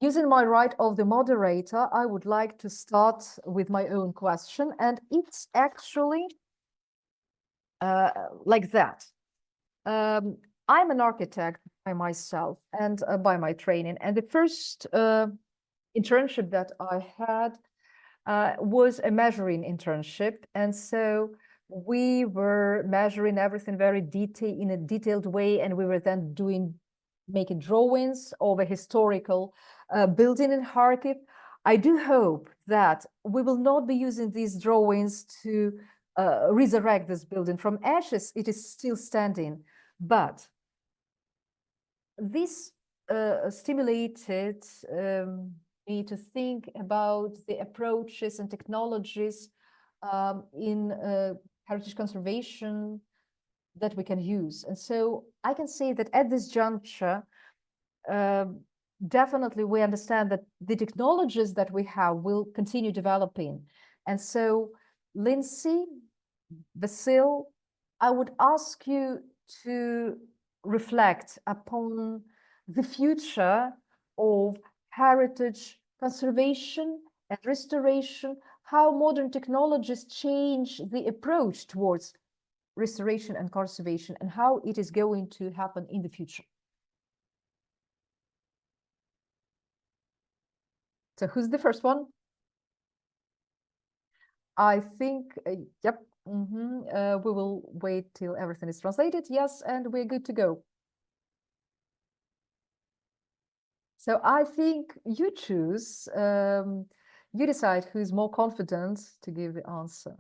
Using my right of the moderator, I would like to start with my own question, and it's actually like that. I'm an architect by myself and by my training, and the first internship that I had was a measuring internship, and so we were measuring everything very in a detailed way, and we were then making drawings of a historical building in Kharkiv. I do hope that we will not be using these drawings to resurrect this building from ashes. It is still standing, but this stimulated me to think about the approaches and technologies in heritage conservation that we can use. And so I can say that at this juncture, definitely we understand that the technologies that we have will continue developing. And so, Lindsay, Vasil, I would ask you to reflect upon the future of heritage conservation and restoration, how modern technologies change the approach towards restoration and conservation, and how it is going to happen in the future. So who's the first one? I think, yep. We will wait till everything is translated. Yes, and we're good to go. So I think you choose, you decide who's more confident to give the answer.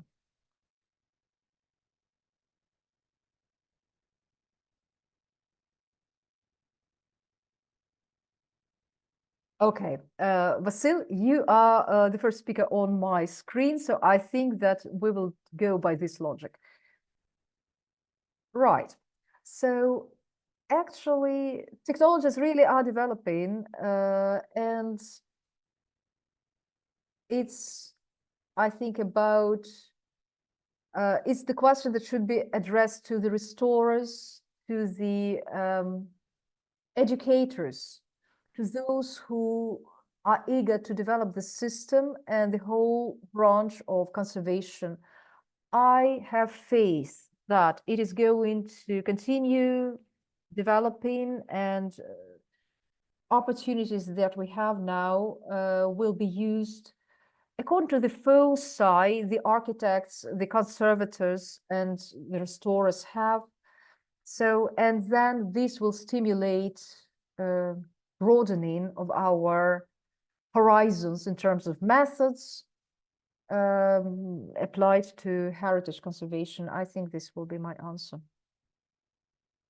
Okay, Vasil, you are the first speaker on my screen, so I think that we will go by this logic. Right. So actually, technologies really are developing, and it's, I think, about it's the question that should be addressed to the restorers, to the educators, to those who are eager to develop the system and the whole branch of conservation. I have faith that it is going to continue developing, and opportunities that we have now will be used according to the foci the architects, the conservators, and the restorers have. So, and then this will stimulate broadening of our horizons in terms of methods applied to heritage conservation. I think this will be my answer.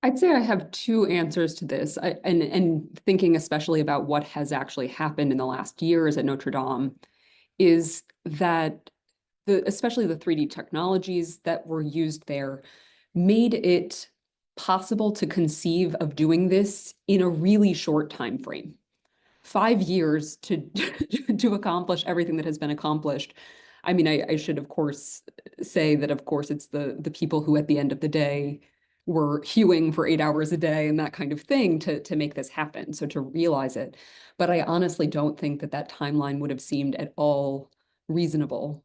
I'd say I have two answers to this, and thinking especially about what has actually happened in the last years at Notre-Dame, is that especially the 3D technologies that were used there made it possible to conceive of doing this in a really short time frame. 5 years to to accomplish everything that has been accomplished. I mean, I should of course say that of course it's the people who at the end of the day were hewing for 8 hours a day and that kind of thing to make this happen, so to realize it. But I honestly don't think that that timeline would have seemed at all reasonable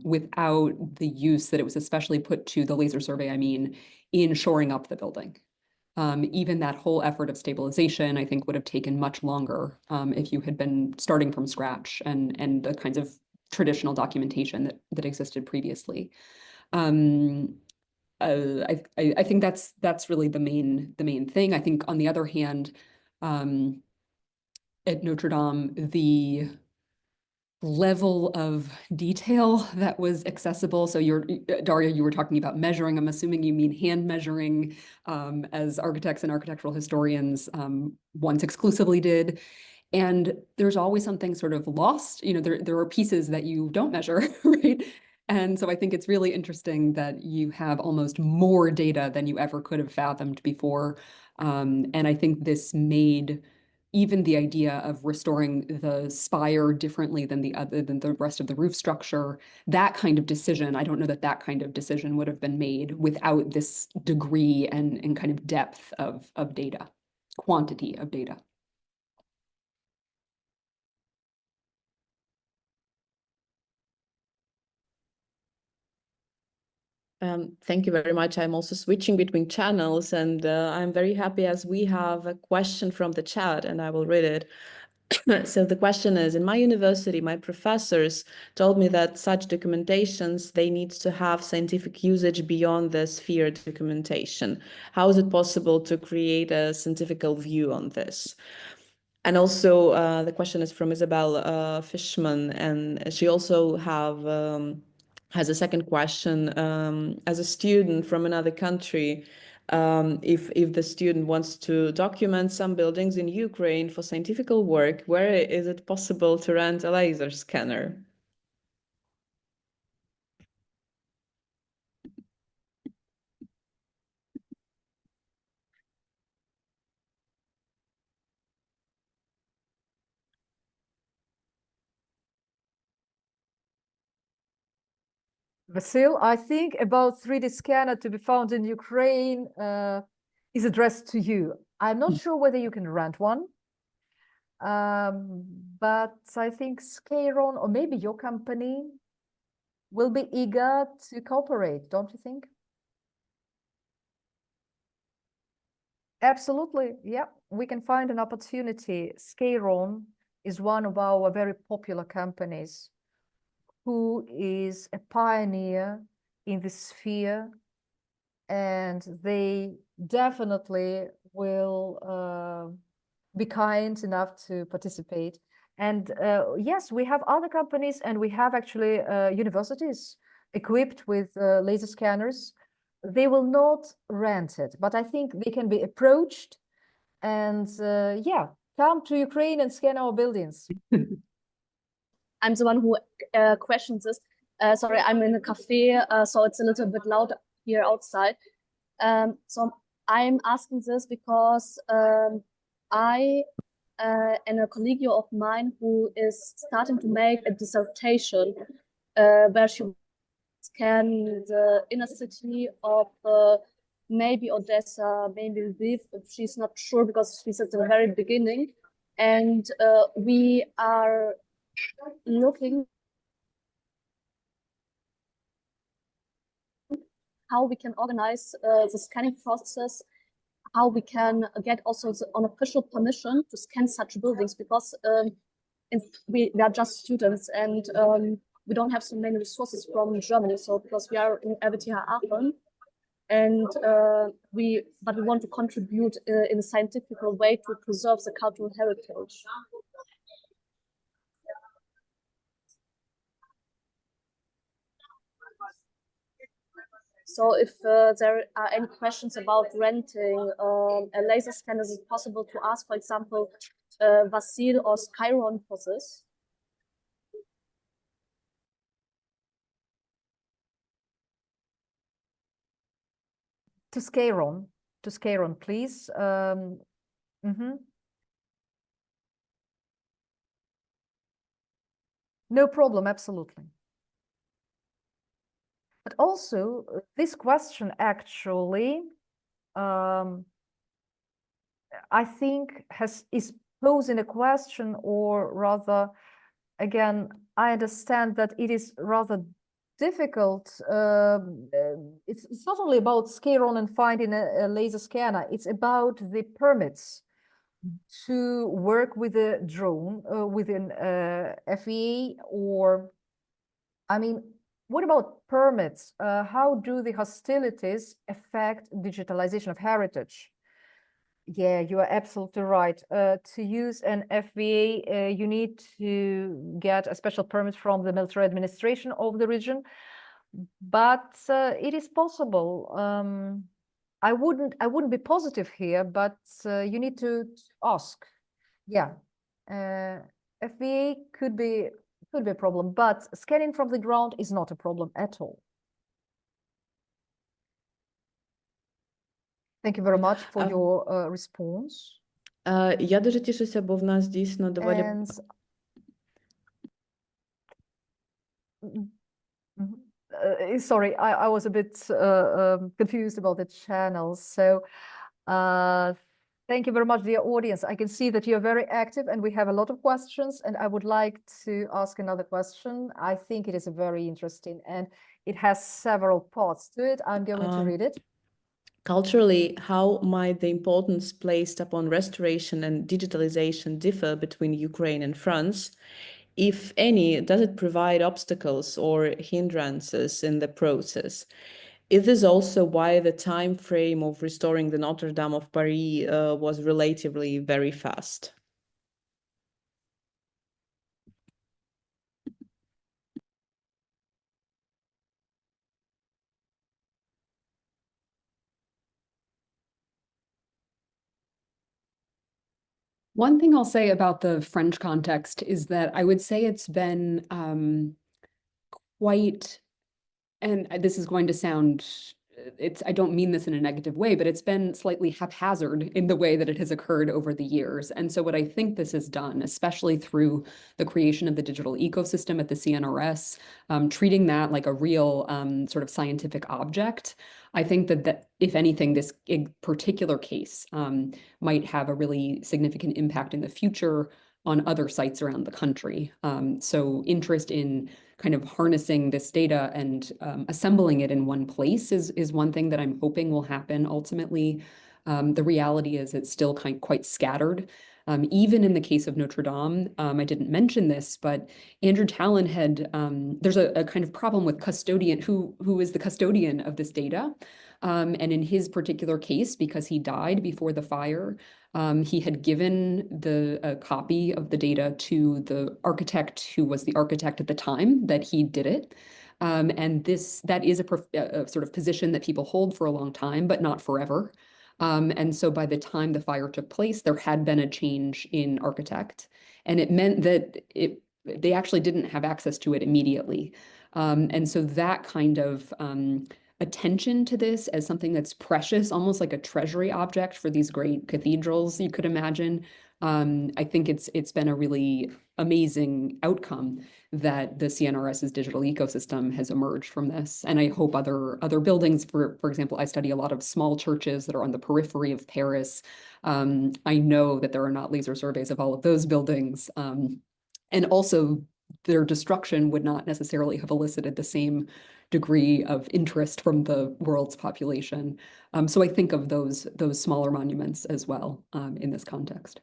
without the use that it was especially put to the laser survey, I mean, in shoring up the building. Even that whole effort of stabilization, I think, would have taken much longer if you had been starting from scratch and the kinds of traditional documentation that existed previously. I think that's really the main thing. I think on the other hand, at Notre-Dame, the level of detail that was accessible. So Daria, you were talking about measuring. I'm assuming you mean hand measuring, as architects and architectural historians once exclusively did. And there's always something sort of lost. You know, there are pieces that you don't measure, right? And so I think it's really interesting that you have almost more data than you ever could have fathomed before. And I think this made even the idea of restoring the spire differently than the rest of the roof structure, that kind of decision, I don't know that that kind of decision would have been made without this degree and kind of depth of data, quantity of data. Thank you very much. I'm also switching between channels, and I'm very happy as we have a question from the chat, and I will read it. So the question is, in my university, my professors told me that such documentations, they need to have scientific usage beyond the sphere documentation. How is it possible to create a scientific view on this? And also the question is from Isabel Fishman, and she also has a second question. As a student from another country, if the student wants to document some buildings in Ukraine for scientific work, where is it possible to rent a laser scanner? Vasil, I think about 3D scanner to be found in Ukraine is addressed to you. I'm not sure whether you can rent one, but I think Skeiron or maybe your company will be eager to cooperate, don't you think? Absolutely, yeah, we can find an opportunity. Skeiron is one of our very popular companies who is a pioneer in the sphere, and they definitely will be kind enough to participate. And yes, we have other companies, and we have actually universities equipped with laser scanners. They will not rent it, but I think they can be approached, and yeah, come to Ukraine and scan our buildings. I'm the one who questions this. Sorry, I'm in a cafe, so it's a little bit loud here outside. So I'm asking this because I and a colleague of mine who is starting to make a dissertation where she scan the inner city of maybe Odessa, maybe Lviv, if she's not sure because she's at the very beginning. And we are looking how we can organize the scanning process, how we can get also the unofficial permission to scan such buildings, because we are just students and we don't have so many resources from Germany. So because we are in RWTH Aachen, and we want to contribute in a scientific way to preserve the cultural heritage. So if there are any questions about renting a laser scanner, is it possible to ask, for example, Vasil or Skeiron for this? To Skeiron, please. No problem, absolutely. But also, this question actually, I think is posing a question, or rather, again, I understand that it is rather difficult. It's not only about Skeiron and finding a laser scanner, it's about the permits to work with a drone within FEA, or, I mean, what about permits? How do the hostilities affect digitalization of heritage? Yeah, you are absolutely right. To use an FVA, you need to get a special permit from the military administration of the region, but it is possible. I wouldn't be positive here, but you need to ask. Yeah, FVA could be a problem, but scanning from the ground is not a problem at all. Thank you very much for your response. Я дуже тішуся, бо в нас дійсно доволі... And sorry, I was a bit confused about the channels. So thank you very much, dear audience. I can see that you're very active and we have a lot of questions, and I would like to ask another question. I think it is very interesting and it has several parts to it. I'm going to read it. Culturally, how might the importance placed upon restoration and digitalization differ between Ukraine and France? If any, does it provide obstacles or hindrances in the process? Is this also why the time frame of restoring the Notre-Dame of Paris was relatively very fast? One thing I'll say about the French context is that I would say it's been quite, and this is going to sound, I don't mean this in a negative way, but it's been slightly haphazard in the way that it has occurred over the years. And so what I think this has done, especially through the creation of the digital ecosystem at the CNRS, treating that like a real sort of scientific object, I think that if anything, this particular case might have a really significant impact in the future on other sites around the country. So interest in kind of harnessing this data and assembling it in one place is one thing that I'm hoping will happen ultimately. The reality is it's still quite scattered. Even in the case of Notre-Dame, I didn't mention this, but Andrew Tallon had, there's a kind of problem with custodian, who is the custodian of this data. And in his particular case, because he died before the fire, he had given a copy of the data to the architect who was the architect at the time that he did it. And that is a sort of position that people hold for a long time, but not forever. And so by the time the fire took place, there had been a change in architect, and it meant that they actually didn't have access to it immediately. And so that kind of attention to this as something that's precious, almost like a treasury object for these great cathedrals, you could imagine, I think it's been a really amazing outcome that the CNRS's digital ecosystem has emerged from this. And I hope other buildings, for example, I study a lot of small churches that are on the periphery of Paris. I know that there are not laser surveys of all of those buildings. And also their destruction would not necessarily have elicited the same degree of interest from the world's population. So I think of those smaller monuments as well in this context.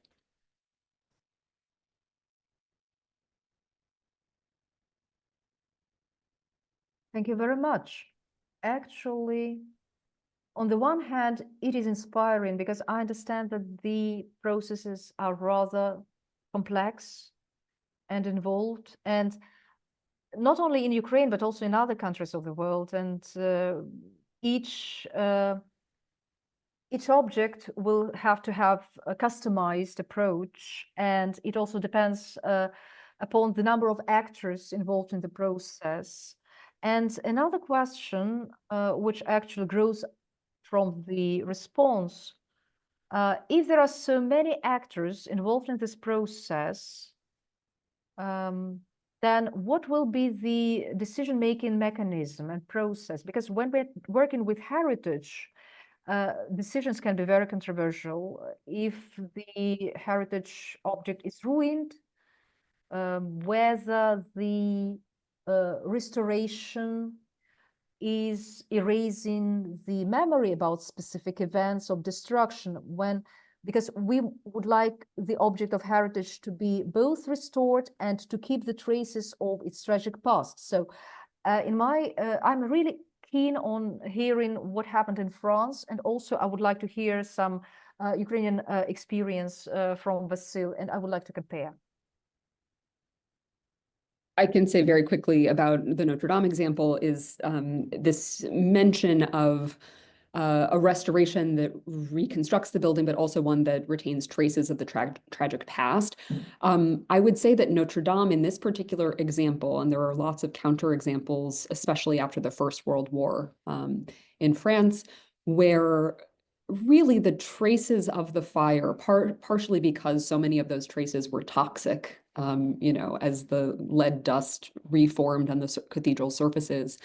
Thank you very much. Actually, on the one hand, it is inspiring because I understand that the processes are rather complex and involved, and not only in Ukraine, but also in other countries of the world. And each object will have to have a customized approach, and it also depends upon the number of actors involved in the process. And another question, which actually grows from the response, if there are so many actors involved in this process, then what will be the decision-making mechanism and process? Because when we're working with heritage, decisions can be very controversial. If the heritage object is ruined, whether the restoration is erasing the memory about specific events of destruction, because we would like the object of heritage to be both restored and to keep the traces of its tragic past. So I'm really keen on hearing what happened in France, and also I would like to hear some Ukrainian experience from Vasil, and I would like to compare. I can say very quickly about the Notre-Dame example is this mention of a restoration that reconstructs the building, but also one that retains traces of the tragic past. I would say that Notre-Dame in this particular example, and there are lots of counterexamples, especially after the First World War in France, where really the traces of the fire, partially because so many of those traces were toxic, as the lead dust reformed on the cathedral surfaces,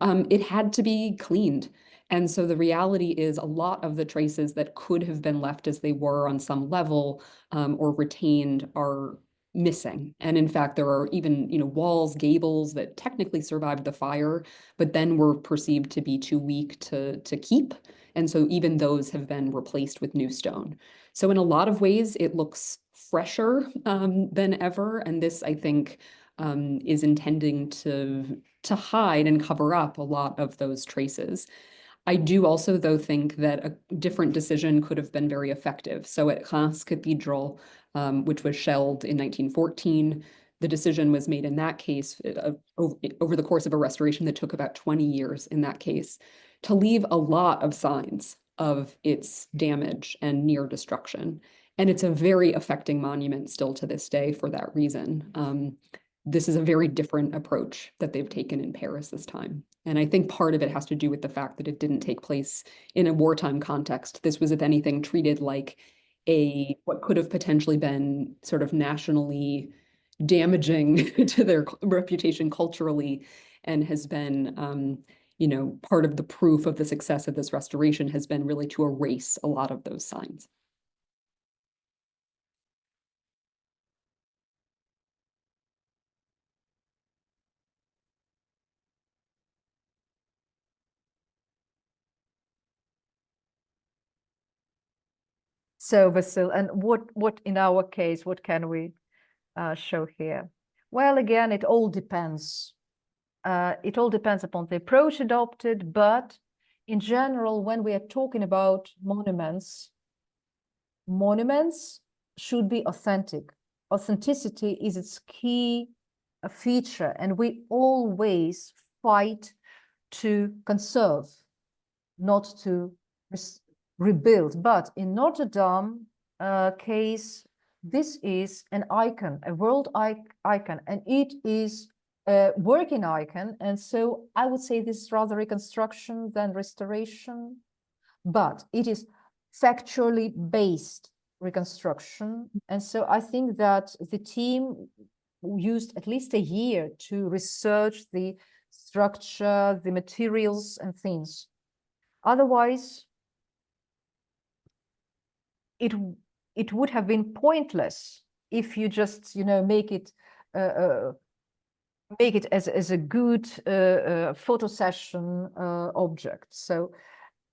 it had to be cleaned. And so the reality is a lot of the traces that could have been left as they were on some level or retained are missing. And in fact, there are even, walls, gables that technically survived the fire, but then were perceived to be too weak to keep. And so even those have been replaced with new stone. So in a lot of ways, it looks fresher than ever. And this, I think, is intending to hide and cover up a lot of those traces. I do also, though, think that a different decision could have been very effective. So at Reims Cathedral, which was shelled in 1914, the decision was made in that case over the course of a restoration that took about 20 years in that case, to leave a lot of signs of its damage and near destruction. And it's a very affecting monument still to this day for that reason. This is a very different approach that they've taken in Paris this time. And I think part of it has to do with the fact that it didn't take place in a wartime context. This was, if anything, treated like what could have potentially been sort of nationally damaging to their reputation culturally, and has been, part of the proof of the success of this restoration has been really to erase a lot of those signs. So Vasil, and what in our case, what can we show here? Well, again, it all depends. It all depends upon the approach adopted, but in general, when we are talking about monuments should be authentic. Authenticity is its key feature, and we always fight to conserve, not to rebuild. But in Notre-Dame case, this is an icon, a world icon, and it is a working icon. And so I would say this is rather reconstruction than restoration, but it is factually based. reconstruction. And so I think that the team used at least a year to research the structure, the materials and things. Otherwise, it would have been pointless if you just, make it as a good photo session object. So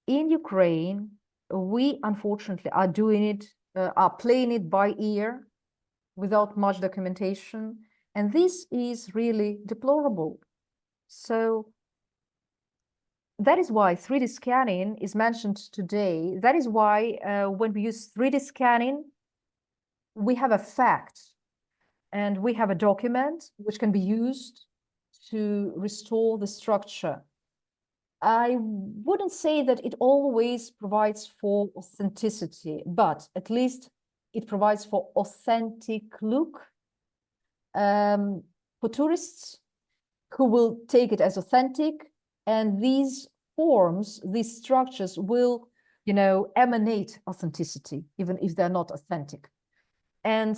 in Ukraine, we unfortunately are doing it, are playing it by ear without much documentation. And this is really deplorable. So that is why 3D scanning is mentioned today. That is why when we use 3D scanning, we have a fact and we have a document which can be used to restore the structure. I wouldn't say that it always provides for authenticity, but at least it provides for authentic look for tourists who will take it as authentic, and these forms, these structures will, emanate authenticity, even if they're not authentic. And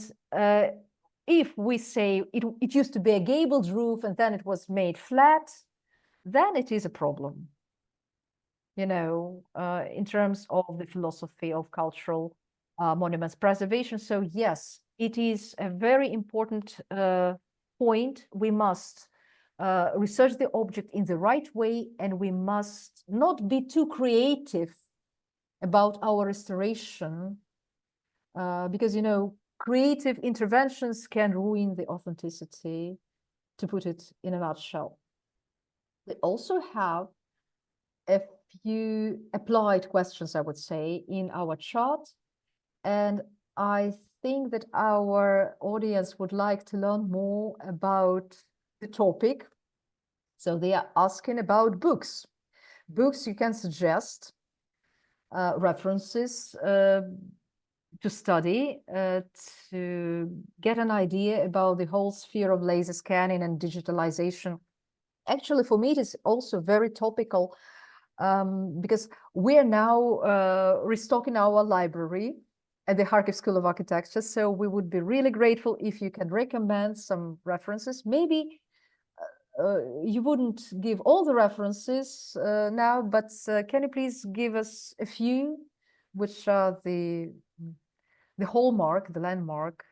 if we say it used to be a gabled roof and then it was made flat, then it is a problem, in terms of the philosophy of cultural monuments preservation. So yes, it is a very important point. We must research the object in the right way, and we must not be too creative about our restoration, because, creative interventions can ruin the authenticity, to put it in a nutshell. We also have a few applied questions, I would say, in our chart. And I think that our audience would like to learn more about the topic. So they are asking about books. Books you can suggest, references to study, to get an idea about the whole sphere of laser scanning and digitalization. Actually, for me, it is also very topical because we are now restocking our library at the Kharkiv School of Architecture. So we would be really grateful if you can recommend some references. Maybe you wouldn't give all the references now, but can you please give us a few, which are the hallmark, the landmark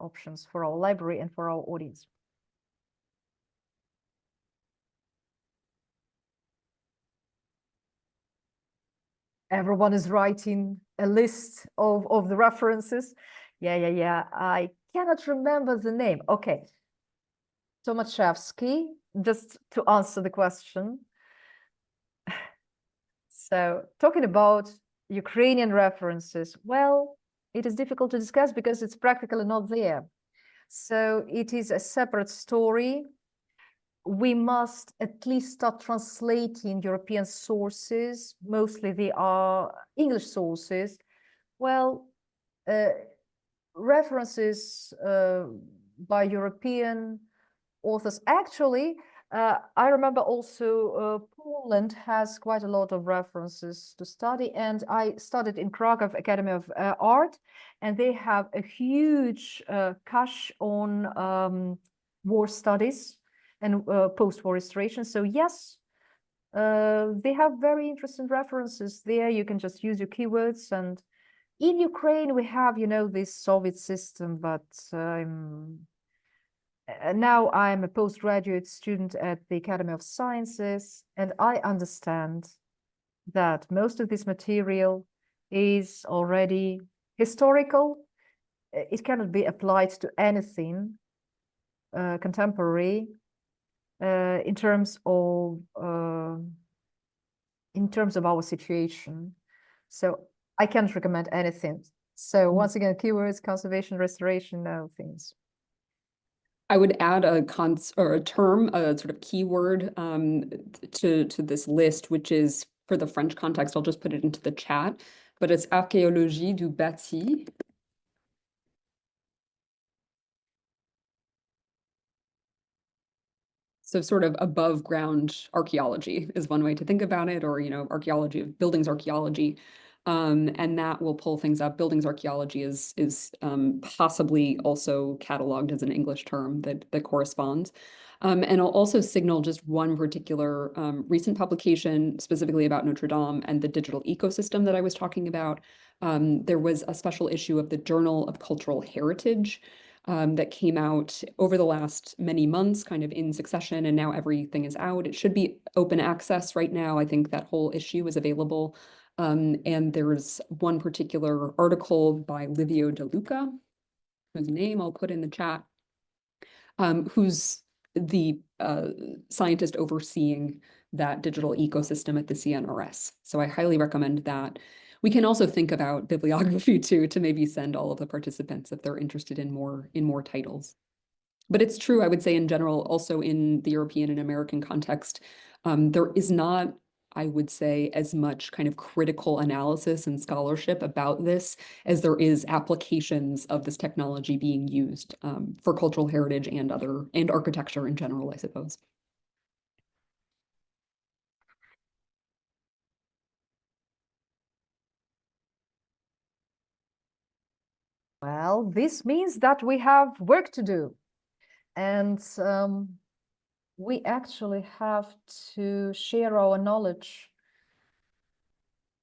options for our library and for our audience? Everyone is writing a list of the references. Yeah. I cannot remember the name. Okay. Tomaszewski, just to answer the question. So talking about Ukrainian references, well, it is difficult to discuss because it's practically not there. So it is a separate story. We must at least start translating European sources. Mostly they are English sources. Well, references by European authors. Actually, I remember also Poland has quite a lot of references to study, and I studied in Kharkiv Academy of Art, and they have a huge cache on war studies and post-war restoration. So yes, they have very interesting references there. You can just use your keywords. And in Ukraine, we have, this Soviet system, but now I'm a postgraduate student at the Academy of Sciences, and I understand that most of this material is already historical. It cannot be applied to anything contemporary in terms of our situation. So I can't recommend anything. So once again, keywords, conservation, restoration, no things. I would add a term, a sort of keyword to this list, which is, for the French context, I'll just put it into the chat, but it's archéologie du bâti. So sort of above ground archaeology is one way to think about it, or, archaeology of buildings archaeology. And that will pull things up. Buildings archaeology is possibly also cataloged as an English term that corresponds. And I'll also signal just one particular recent publication specifically about Notre Dame and the digital ecosystem that I was talking about. There was a special issue of the Journal of Cultural Heritage that came out over the last many months, kind of in succession, and now everything is out. It should be open access right now. I think that whole issue is available. And there's one particular article by Livio De Luca, whose name I'll put in the chat, who's the scientist overseeing that digital ecosystem at the CNRS. So I highly recommend that. We can also think about bibliography too, to maybe send all of the participants if they're interested in more titles. But it's true, I would say in general, also in the European and American context, there is not, I would say, as much kind of critical analysis and scholarship about this as there is applications of this technology being used for cultural heritage and architecture in general, I suppose. Well, this means that we have work to do. And we actually have to share our knowledge.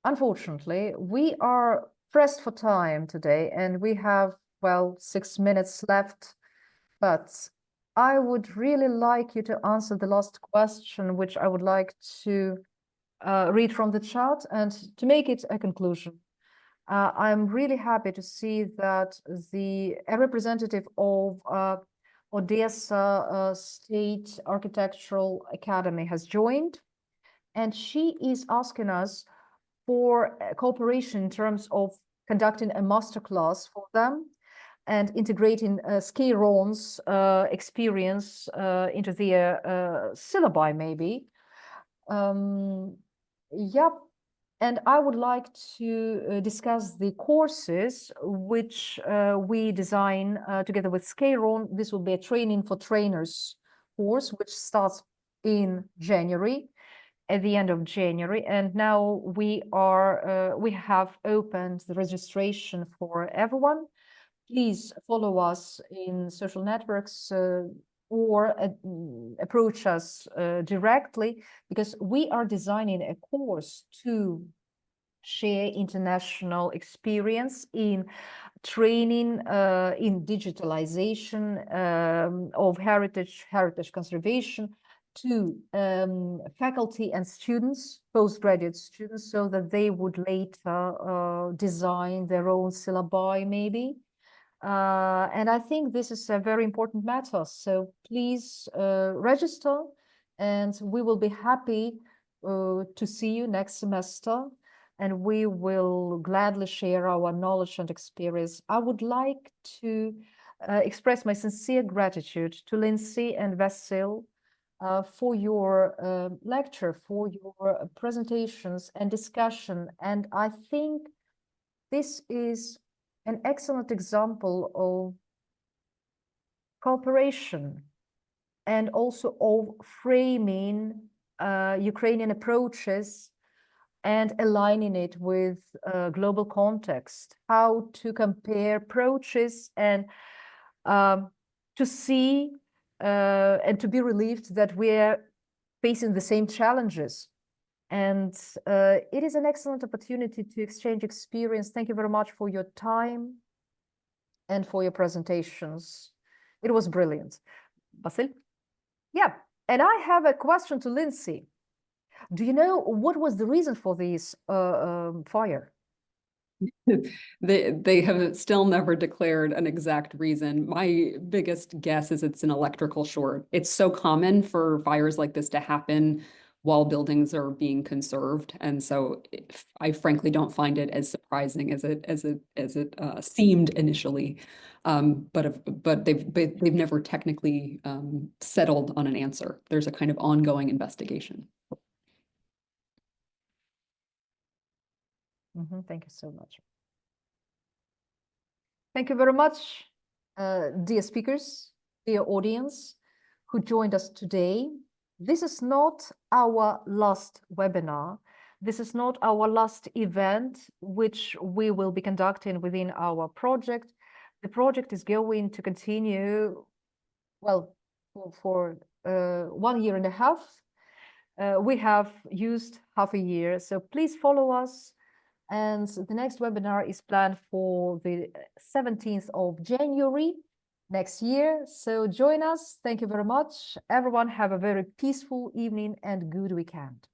Unfortunately, we are pressed for time today, and we have, well, 6 minutes left. But I would really like you to answer the last question, which I would like to read from the chat and to make it a conclusion. I'm really happy to see that a representative of Odessa State Architectural Academy has joined, and she is asking us for cooperation in terms of conducting a masterclass for them and integrating Skeiron's experience into their syllabi, maybe. Yep. And I would like to discuss the courses which we design together with Skeiron. This will be a training for trainers course, which starts in January, at the end of January. And now we have opened the registration for everyone. Please follow us in social networks or approach us directly, because we are designing a course to share international experience in training in digitalization of heritage conservation to faculty and students, postgraduate students, so that they would later design their own syllabi maybe. And I think this is a very important matter. So please register, and we will be happy to see you next semester, and we will gladly share our knowledge and experience. I would like to express my sincere gratitude to Lindsay and Vasil for your lecture, for your presentations and discussion. And I think this is an excellent example of cooperation and also of framing Ukrainian approaches and aligning it with global context, how to compare approaches and to see and to be relieved that we're facing the same challenges. And it is an excellent opportunity to exchange experience. Thank you very much for your time and for your presentations. It was brilliant. Vasil? Yeah, and I have a question to Lindsay. Do you know what was the reason for this fire? They have still never declared an exact reason. My biggest guess is it's an electrical short. It's so common for fires like this to happen while buildings are being conserved, and so I frankly don't find it as surprising as it seemed initially. But they've never technically settled on an answer. There's a kind of ongoing investigation. Thank you so much. Thank you very much, dear speakers, dear audience who joined us today. This is not our last webinar, This is not our last event, which we will be conducting within our project. The project is going to continue, well, for 1 year and a half. We have used half a year, so please follow us. And the next webinar is planned for the 17th of January next year. So join us. Thank you very much. Everyone have a very peaceful evening and good weekend.